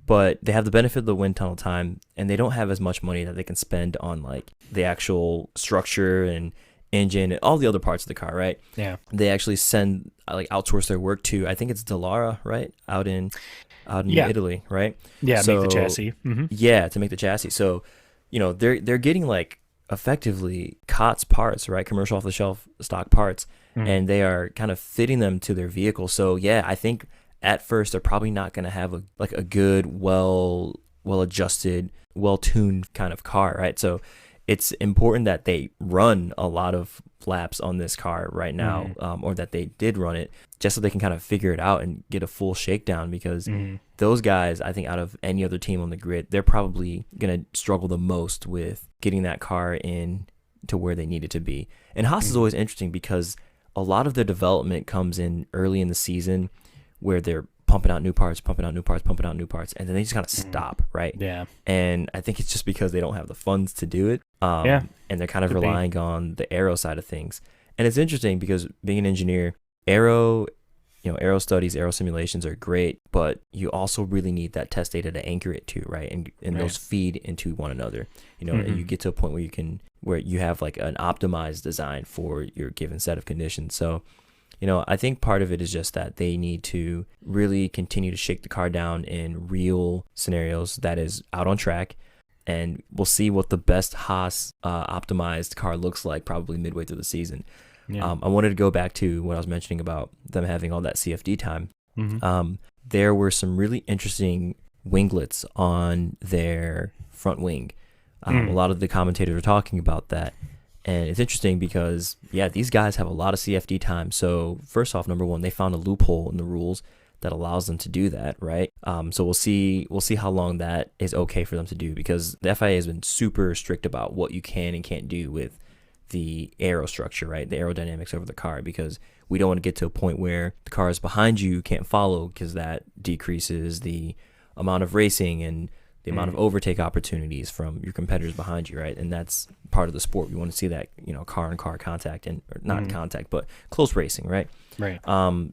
But they have the benefit of the wind tunnel time, and they don't have as much money that they can spend on like the actual structure and engine and all the other parts of the car, right? Yeah. They actually outsource their work to, I think it's Dallara, right? Out in Italy, right? Yeah, make the chassis. Mm-hmm. Yeah, to make the chassis. So, they're getting like effectively COTS parts, right? Commercial off-the-shelf stock parts, and they are kind of fitting them to their vehicle. So yeah, I think at first they're probably not going to have a good, well-adjusted, well-tuned kind of car, right? So it's important that they run a lot of laps on this car right now, or that they did run it, just so they can kind of figure it out and get a full shakedown, because those guys, I think out of any other team on the grid, they're probably going to struggle the most with getting that car in to where they need it to be. And Haas is always interesting because a lot of their development comes in early in the season where they're pumping out new parts, and then they just kind of stop, right? Yeah. And I think it's just because they don't have the funds to do it. And they're kind of relying on the aero side of things. And it's interesting because being an engineer, aero studies, aero simulations are great, but you also really need that test data to anchor it to, right? And those feed into one another, and you get to a point where you have like an optimized design for your given set of conditions. So, I think part of it is just that they need to really continue to shake the car down in real scenarios, that is out on track. And we'll see what the best Haas optimized car looks like probably midway through the season. Yeah. I wanted to go back to what I was mentioning about them having all that CFD time. There were some really interesting winglets on their front wing. A lot of the commentators were talking about that. And it's interesting because, these guys have a lot of CFD time. So first off, number one, they found a loophole in the rules that allows them to do that, right? So we'll see how long that is okay for them to do, because the FIA has been super strict about what you can and can't do with the aero structure, right? The aerodynamics over the car, because we don't want to get to a point where the cars behind you can't follow, because that decreases the amount of racing and the amount of overtake opportunities from your competitors behind you, right? And that's part of the sport. We want to see that, car-on-car contact, and or not contact, but close racing, right? Right.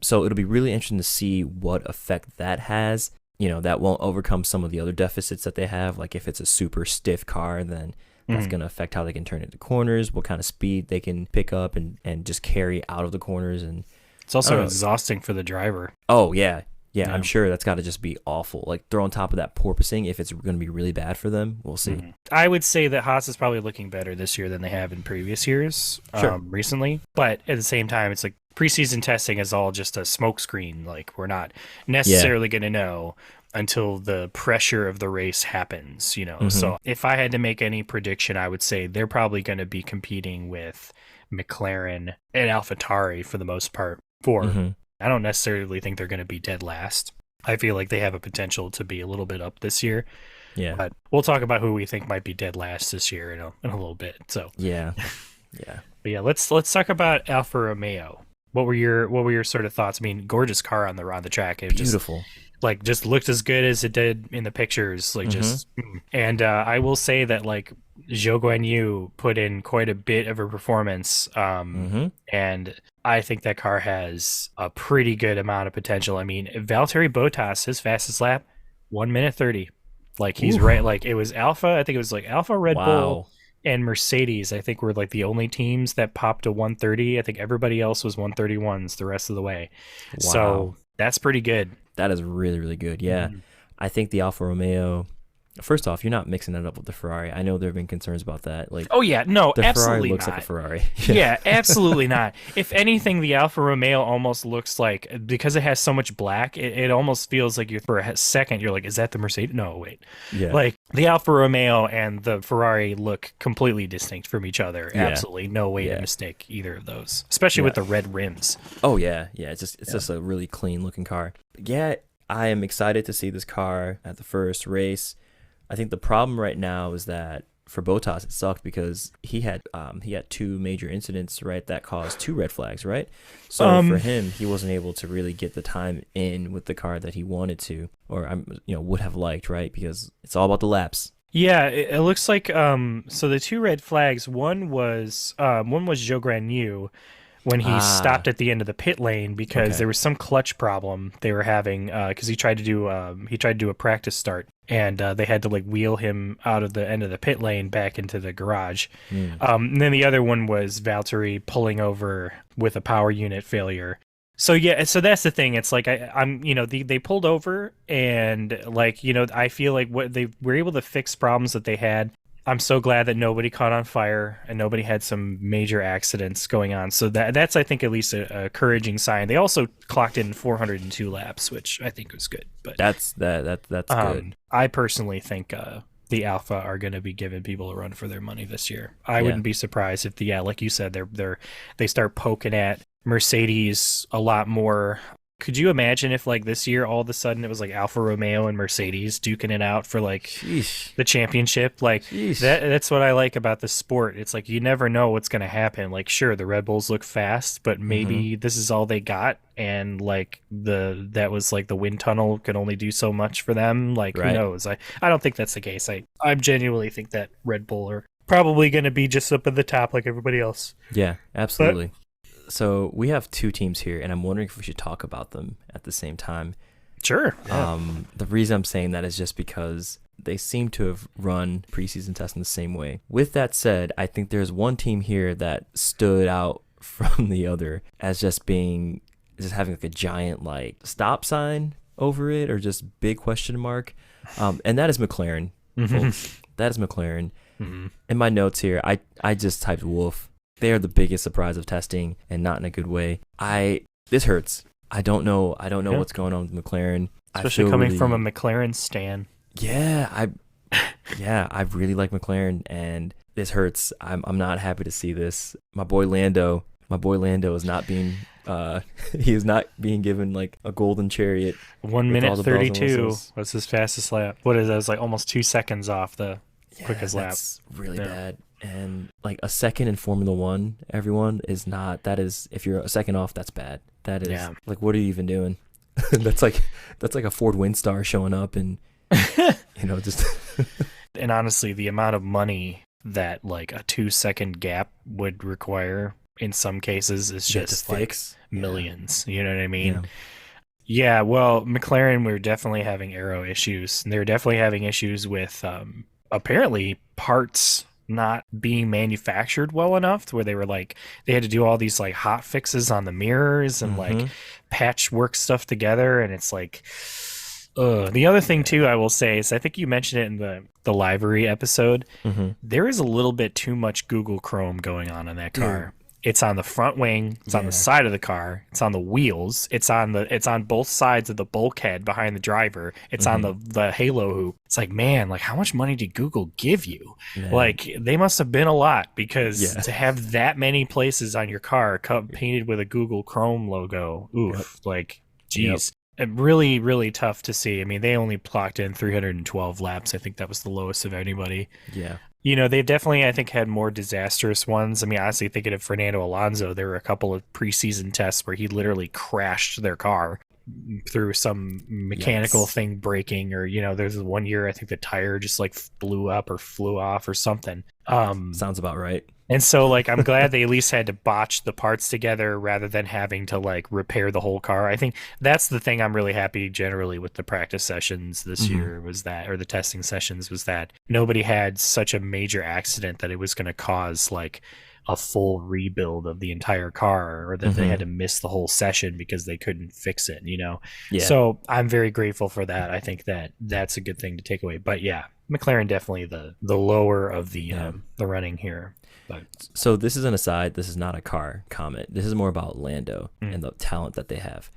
So it'll be really interesting to see what effect that has. That won't overcome some of the other deficits that they have. Like if it's a super stiff car, then that's going to affect how they can turn into corners, what kind of speed they can pick up and just carry out of the corners. And it's also exhausting for the driver. Oh, yeah. Yeah, I'm sure that's got to just be awful. Like, throw on top of that porpoising, if it's going to be really bad for them, we'll see. I would say that Haas is probably looking better this year than they have in previous years, recently. But at the same time, it's like preseason testing is all just a smokescreen. Like, we're not necessarily going to know until the pressure of the race happens, So if I had to make any prediction, I would say they're probably going to be competing with McLaren and AlphaTauri for the most part I don't necessarily think they're going to be dead last. I feel like they have a potential to be a little bit up this year. Yeah. But we'll talk about who we think might be dead last this year in a little bit. So yeah. But yeah, let's talk about Alfa Romeo. What were your sort of thoughts? I mean, gorgeous car on the track. It beautiful. Just looked as good as it did in the pictures. And I will say that Zhou Guanyu put in quite a bit of a performance. And I think that car has a pretty good amount of potential. I mean, Valtteri Bottas, his fastest lap, 1:30. He's right. It was Alpha. I think it was Alpha, Red Bull, and Mercedes. I think were the only teams that popped a 1:30. I think everybody else was 1:31s the rest of the way. Wow. So that's pretty good. That is really, really good. Yeah. I think the Alfa Romeo, first off, you're not mixing it up with the Ferrari. I know there have been concerns about that. Like, Oh yeah, no, the absolutely Ferrari looks not. like a Ferrari. Yeah, absolutely not. If anything, the Alfa Romeo almost looks like, because it has so much black, it almost feels like for a second you're like, is that the Mercedes? No, wait. Yeah. Like the Alfa Romeo and the Ferrari look completely distinct from each other. Yeah. Absolutely no way to mistake either of those, especially with the red rims. Oh yeah, yeah. It's just a really clean looking car. Yeah, I am excited to see this car at the first race. I think the problem right now is that for Bottas it sucked because he had two major incidents, right, that caused 2 red flags, right? So for him, he wasn't able to really get the time in with the car that he wanted to, or would have liked, right? Because it's all about the laps. Yeah, it looks like so the 2 red flags, one was Joe Granu when he stopped at the end of the pit lane because there was some clutch problem they were having because he tried to do a practice start, and they had to like wheel him out of the end of the pit lane back into the garage. And then the other one was Valtteri pulling over with a power unit failure. So so that's the thing. It's like they pulled over, and like I feel like what they were able to fix problems that they had. I'm so glad that nobody caught on fire and nobody had some major accidents going on. So that's I think at least a encouraging sign. They also clocked in 402 laps, which I think was good. But that's good. I personally think the Alpha are going to be giving people a run for their money this year. I wouldn't be surprised if like you said, they start poking at Mercedes a lot more. Could you imagine if like this year all of a sudden it was like Alfa Romeo and Mercedes duking it out for like the championship? Like that's what I like about the sport. It's like you never know what's going to happen. Like sure, the Red Bulls look fast, but maybe this is all they got, and like that was like the wind tunnel could only do so much for them. Like who knows? I don't think that's the case. I genuinely think that Red Bull are probably going to be just up at the top like everybody else. Yeah, absolutely. So we have 2 teams here, and I'm wondering if we should talk about them at the same time. Sure. Yeah. The reason I'm saying that is just because they seem to have run preseason tests in the same way. With that said, I think there's one team here that stood out from the other as just having like a giant like stop sign over it, or just big question mark, and that is McLaren. Folks. That is McLaren. In my notes here, I just typed Wolf. They are the biggest surprise of testing, and not in a good way. This hurts. I don't know what's going on with McLaren. Especially coming from a McLaren stan. Yeah, I really like McLaren, and this hurts. I'm not happy to see this. My boy Lando is not being he is not being given like a golden chariot. 1 minute 32 was his fastest lap. What is that? It was like almost 2 seconds off the quickest lap. That's really bad. And like a second in Formula One, everyone is not. That is, if you're a second off, that's bad. That is like, what are you even doing? that's like a Ford Windstar showing up, and just. And honestly, the amount of money that like a 2-second gap would require in some cases is just like millions. You know what I mean? Yeah. Well, McLaren were definitely having aero issues, and they were definitely having issues with apparently parts not being manufactured well enough to where they were like they had to do all these like hot fixes on the mirrors and like patchwork stuff together, and it's like the other thing too I will say is I think you mentioned it in the livery episode. There is a little bit too much Google Chrome going on in that car. It's on the front wing, it's on the side of the car, it's on the wheels, it's on both sides of the bulkhead behind the driver, it's on the halo hoop. It's like, man, like how much money did Google give you? Man. Like they must have been a lot, because to have that many places on your car painted with a Google Chrome logo, like geez. Really, really tough to see. I mean, they only clocked in 312 laps. I think that was the lowest of anybody. Yeah. They've definitely, I think, had more disastrous ones. I mean, honestly, thinking of Fernando Alonso, there were a couple of preseason tests where he literally crashed their car through some mechanical thing breaking, or, there's one year, I think the tire just like blew up or flew off or something. Sounds about right. And so, like, I'm glad they at least had to botch the parts together rather than having to, like, repair the whole car. I think that's the thing I'm really happy generally with the practice sessions this year was that, or the testing sessions, was that nobody had such a major accident that it was going to cause, like, a full rebuild of the entire car, or that they had to miss the whole session because they couldn't fix it, Yeah. So I'm very grateful for that. I think that that's a good thing to take away. But yeah, McLaren definitely the lower of the running here. But So this is an aside. This is not a car comment. This is more about Lando and the talent that they have.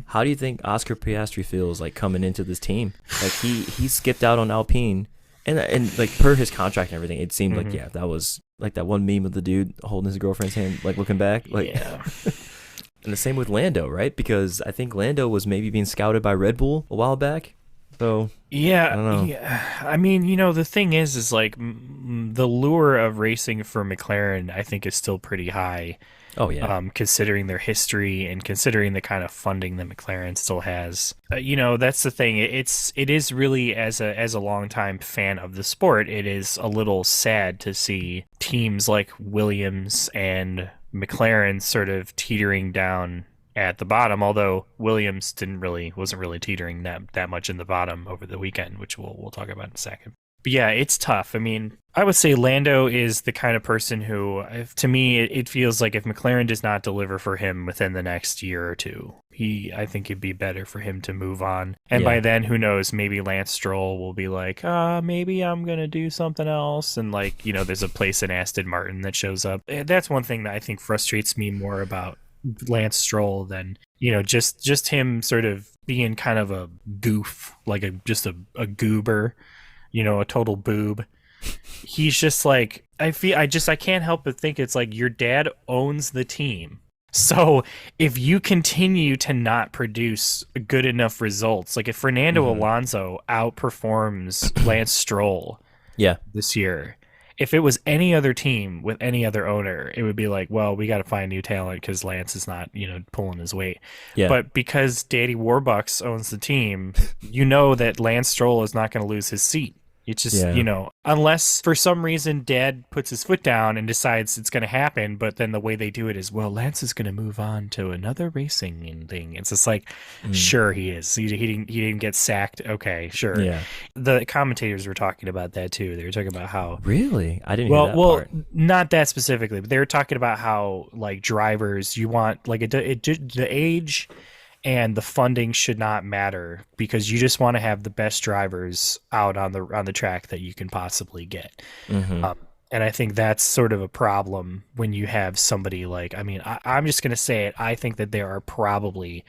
How do you think Oscar Piastri feels like coming into this team? Like he skipped out on Alpine, and like per his contract and everything, it seemed like that was like that one meme of the dude holding his girlfriend's hand, like looking back, like. Yeah. And the same with Lando, right? Because I think Lando was maybe being scouted by Red Bull a while back. So yeah, I don't know. yeah. I mean, the thing is like the lure of racing for McLaren, I think, is still pretty high. Oh yeah. Considering their history and considering the kind of funding that McLaren still has, that's the thing. It is really, as a longtime fan of the sport, it is a little sad to see teams like Williams and McLaren sort of teetering down at the bottom. Although Williams wasn't really teetering that much in the bottom over the weekend, which we'll talk about in a second. But yeah, it's tough. I mean, I would say Lando is the kind of person who, to me, it feels like if McLaren does not deliver for him within the next year or two, I think it'd be better for him to move on. And by then, who knows, maybe Lance Stroll will be like, maybe I'm going to do something else. And like, there's a place in Aston Martin that shows up. That's one thing that I think frustrates me more about Lance Stroll than, just him sort of being kind of a goof, like just a goober. A total boob. He's just like, I can't help but think it's like your dad owns the team. So if you continue to not produce good enough results, like if Fernando Alonso outperforms Lance Stroll this year, if it was any other team with any other owner, it would be like, well, we got to find new talent because Lance is not, pulling his weight. Yeah. But because Daddy Warbucks owns the team, that Lance Stroll is not going to lose his seat. It's just, unless for some reason Dad puts his foot down and decides it's going to happen, but then the way they do it is, well, Lance is going to move on to another racing thing. It's just like, sure he is. He didn't get sacked. Okay, sure. Yeah. The commentators were talking about that too. They were talking about how really, I didn't hear that part. Not that specifically, but they were talking about how like drivers, you want like the age and the funding should not matter because you just want to have the best drivers out on the track that you can possibly get. And I think that's sort of a problem when you have somebody like, I mean, I'm just going to say it. I think that there are probably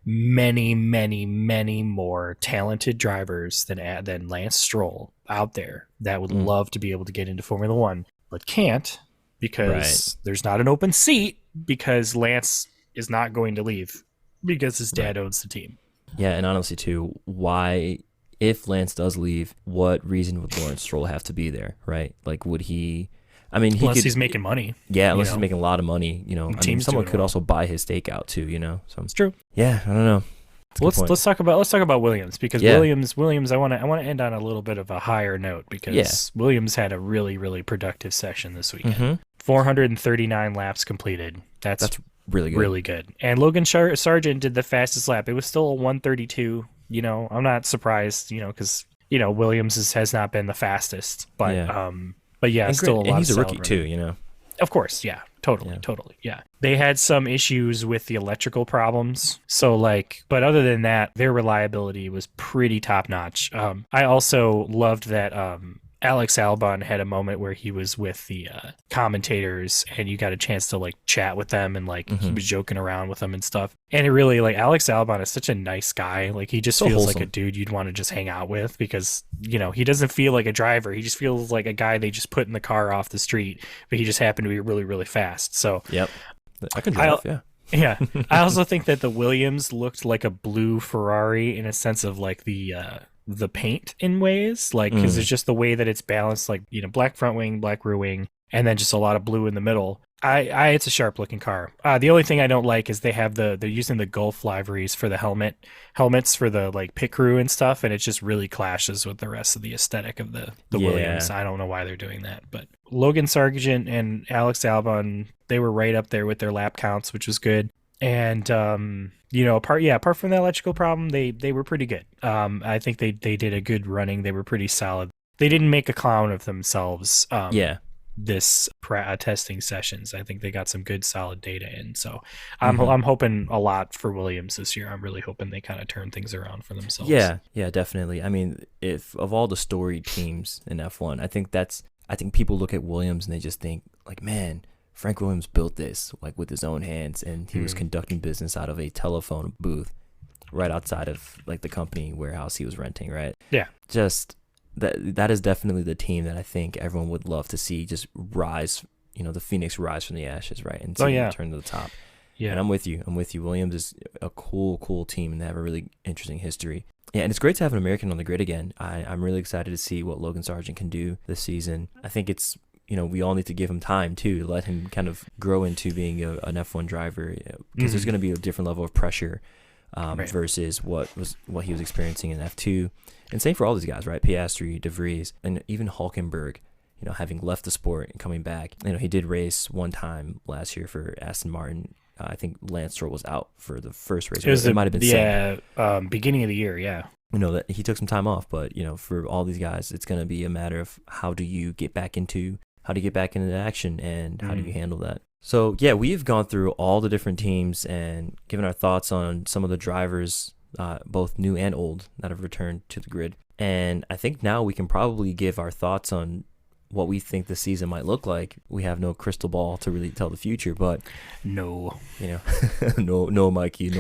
many, many, many more talented drivers than Lance Stroll out there that would love to be able to get into Formula One, but can't because there's not an open seat because Lance is not going to leave. Because his dad owns the team. Yeah, and honestly, too, why, if Lance does leave, what reason would Lawrence Stroll have to be there, right? Like, would he... I mean, unless he's making money. Yeah, unless he's making a lot of money, I mean, someone could also buy his stake out, too, So it's true. Yeah, I don't know. Let's talk about Williams because Williams I want to end on a little bit of a higher note because Williams had a really, really productive session this weekend. 439 laps completed. That's really good. Really good. And Logan Sargent did the fastest lap. It was still a 132. I'm not surprised, because, Williams has not been the fastest. But yeah, and still a lot and he's of a rookie too, Of course, yeah. Totally. Yeah. They had some issues with the electrical problems. So but other than that, their reliability was pretty top notch. I also loved that Alex Albon had a moment where he was with the commentators and you got a chance to chat with them and he was joking around with them and stuff. And it really Alex Albon is such a nice guy. He just feels wholesome. Like a dude you'd want to just hang out with because, he doesn't feel like a driver. He just feels like a guy they just put in the car off the street, but he just happened to be really, really fast. So yep. I can drive, yeah. Yeah. I also think that the Williams looked like a blue Ferrari in a sense of the paint in ways, because it's just the way that it's balanced, black front wing, black rear wing, and then just a lot of blue in the middle. It's a sharp looking car. The only thing I don't like is they're using the Gulf liveries for the helmets for the pit crew and stuff, and it just really clashes with the rest of the aesthetic of the Williams. I don't know why they're doing that, but Logan Sargent and Alex Albon, they were right up there with their lap counts, which was good. And apart from the electrical problem, they were pretty good. I think they did a good running. They were pretty solid. They didn't make a clown of themselves. this testing sessions. I think they got some good solid data in. So I'm hoping a lot for Williams this year. I'm really hoping they kind of turn things around for themselves. Yeah, definitely. I mean, if of all the storied teams in F1, I think people look at Williams and they just think like, man, Frank Williams built this like with his own hands, and he was conducting business out of a telephone booth right outside of like the company warehouse he was renting, right? Yeah. Just that is definitely the team that I think everyone would love to see just rise, the Phoenix rise from the ashes, right? And see them turn to the top. Yeah. And I'm with you. Williams is a cool team, and they have a really interesting history. Yeah, and it's great to have an American on the grid again. I'm really excited to see what Logan Sargent can do this season. I think it's, we all need to give him time too, to let him kind of grow into being an F1 driver, because there's going to be a different level of pressure versus what he was experiencing in F2. And same for all these guys, right? Piastri, De Vries, and even Hulkenberg, having left the sport and coming back. He did race one time last year for Aston Martin. I think Lance Stroll was out for the first race. It might have been beginning of the year, yeah. That he took some time off, but for all these guys, it's going to be a matter of how do you get back into action, and how do you handle that? So yeah, we've gone through all the different teams and given our thoughts on some of the drivers, both new and old, that have returned to the grid. And I think now we can probably give our thoughts on what we think the season might look like. We have no crystal ball to really tell the future, but no, no, Mikey.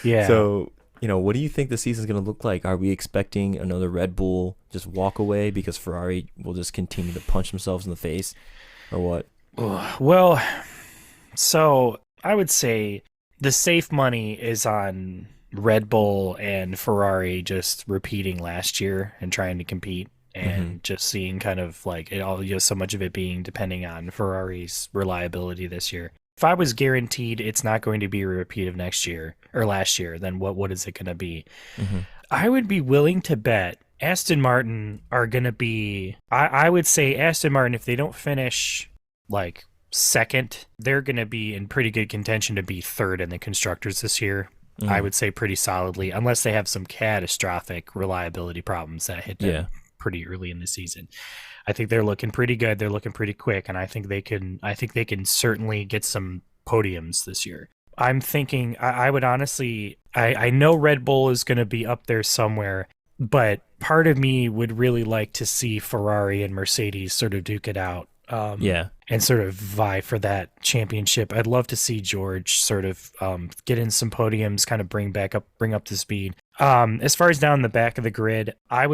Yeah. So, what do you think the season's going to look like? Are we expecting another Red Bull just walk away because Ferrari will just continue to punch themselves in the face, or what? Well, so I would say the safe money is on Red Bull and Ferrari just repeating last year and trying to compete, and just seeing kind of like it all, so much of it being depending on Ferrari's reliability this year. If I was guaranteed it's not going to be a repeat of next year or last year, then what is it going to be? I would be willing to bet Aston Martin are going to be, I would say Aston Martin, if they don't finish like second, they're going to be in pretty good contention to be third in the constructors this year. I would say pretty solidly, unless they have some catastrophic reliability problems that hit them pretty early in the season. I think they're looking pretty good. They're looking pretty quick, and I think they can certainly get some podiums this year. I'm thinking I would honestly, I know Red Bull is going to be up there somewhere, but part of me would really like to see Ferrari and Mercedes sort of duke it out. And sort of vie for that championship. I'd love to see George sort of get in some podiums, kind of bring up to speed. As far as down the back of the grid, I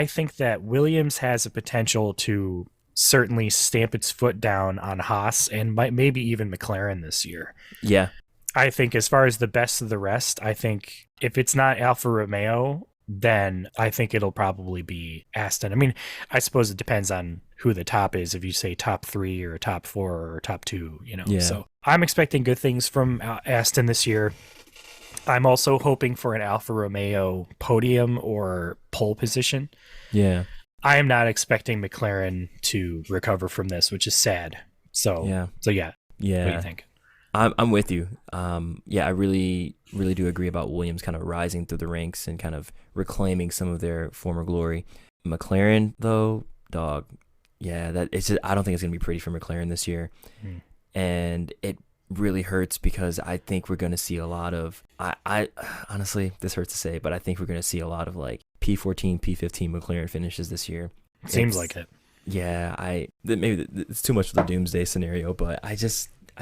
think that Williams has a potential to certainly stamp its foot down on Haas and maybe even McLaren this year. Yeah. I think as far as the best of the rest, I think if it's not Alfa Romeo, then I think it'll probably be Aston. I mean, I suppose it depends on who the top is, if you say top 3 or top 4 or top 2, Yeah. So I'm expecting good things from Aston this year. I'm also hoping for an Alfa Romeo podium or pole position. Yeah. I am not expecting McLaren to recover from this, which is sad. So yeah. What do you think? I'm with you. I really do agree about Williams kind of rising through the ranks and kind of reclaiming some of their former glory. McLaren, though, dog, I don't think it's gonna be pretty for McLaren this year, and it really hurts because I think we're gonna see a lot of. I honestly, this hurts to say, but I think we're gonna see a lot of like P14, P15 McLaren finishes this year. Seems like it. Yeah, maybe it's too much of the doomsday scenario, but I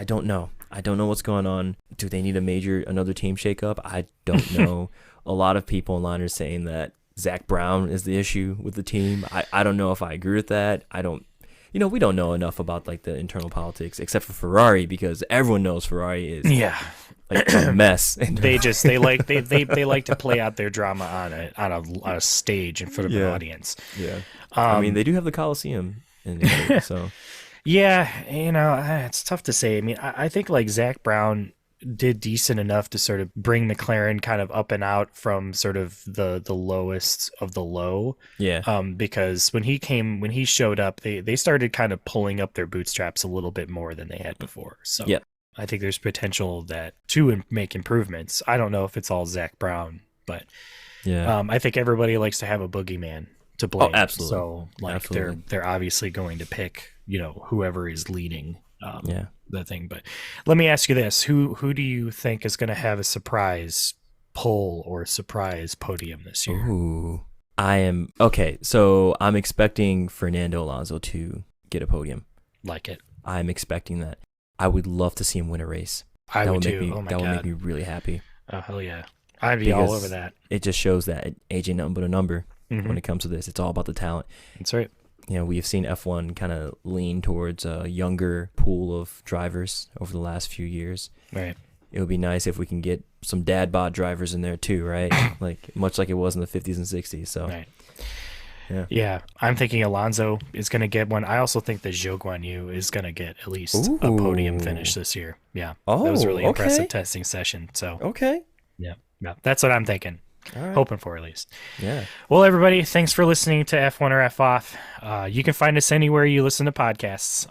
don't know. I don't know what's going on. Do they need another team shakeup? I don't know. A lot of people online are saying that Zach Brown is the issue with the team. I don't know if I agree with that. We don't know enough about like the internal politics except for Ferrari, because everyone knows Ferrari is like a mess. They like to play out their drama on a stage in front of an audience. Yeah. I mean, they do have the Coliseum in Italy, so. Yeah, it's tough to say. I mean, I think like Zach Brown did decent enough to sort of bring McLaren kind of up and out from sort of the lowest of the low. Yeah. Because when he showed up, they started kind of pulling up their bootstraps a little bit more than they had before. So I think there's potential to make improvements. I don't know if it's all Zach Brown, but I think everybody likes to have a boogeyman to blame. Oh, absolutely. So like Absolutely. they're obviously going to pick, whoever is leading Yeah. the thing. But let me ask you this: who do you think is going to have a surprise pole or surprise podium this year? Ooh. So I'm expecting Fernando Alonso to get a podium. Like it. I'm expecting that. I would love to see him win a race. I That would make too. me Oh my that would God. make me really happy. Oh hell yeah. I'd be all Because over that. It just shows that age ain't nothing but a number Mhm. when it comes to this. It's all about the talent. That's right. We've seen F1 kind of lean towards a younger pool of drivers over the last few years. Right. It would be nice if we can get some dad bod drivers in there too, right? Much like it was in the 50s and 60s. So, Right. yeah. I'm thinking Alonso is going to get one. I also think that Zhou Guanyu is going to get at least a podium finish this year. Yeah. That was a really impressive testing session. So, Okay. yeah. That's what I'm thinking. All right. Hoping for, at least. Yeah. Well, everybody, thanks for listening to F1 or F Off. You can find us anywhere you listen to podcasts.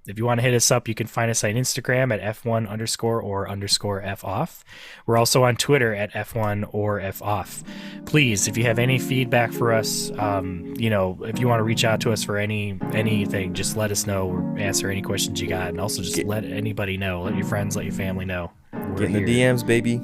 If you want to hit us up, you can find us on Instagram at F1_or_F off. We're also on Twitter at F1 or F off. Please, if you have any feedback for us, if you want to reach out to us for anything, just let us know or answer any questions you got. And also just let anybody know. Let your friends, let your family know. Get in the DMs, baby.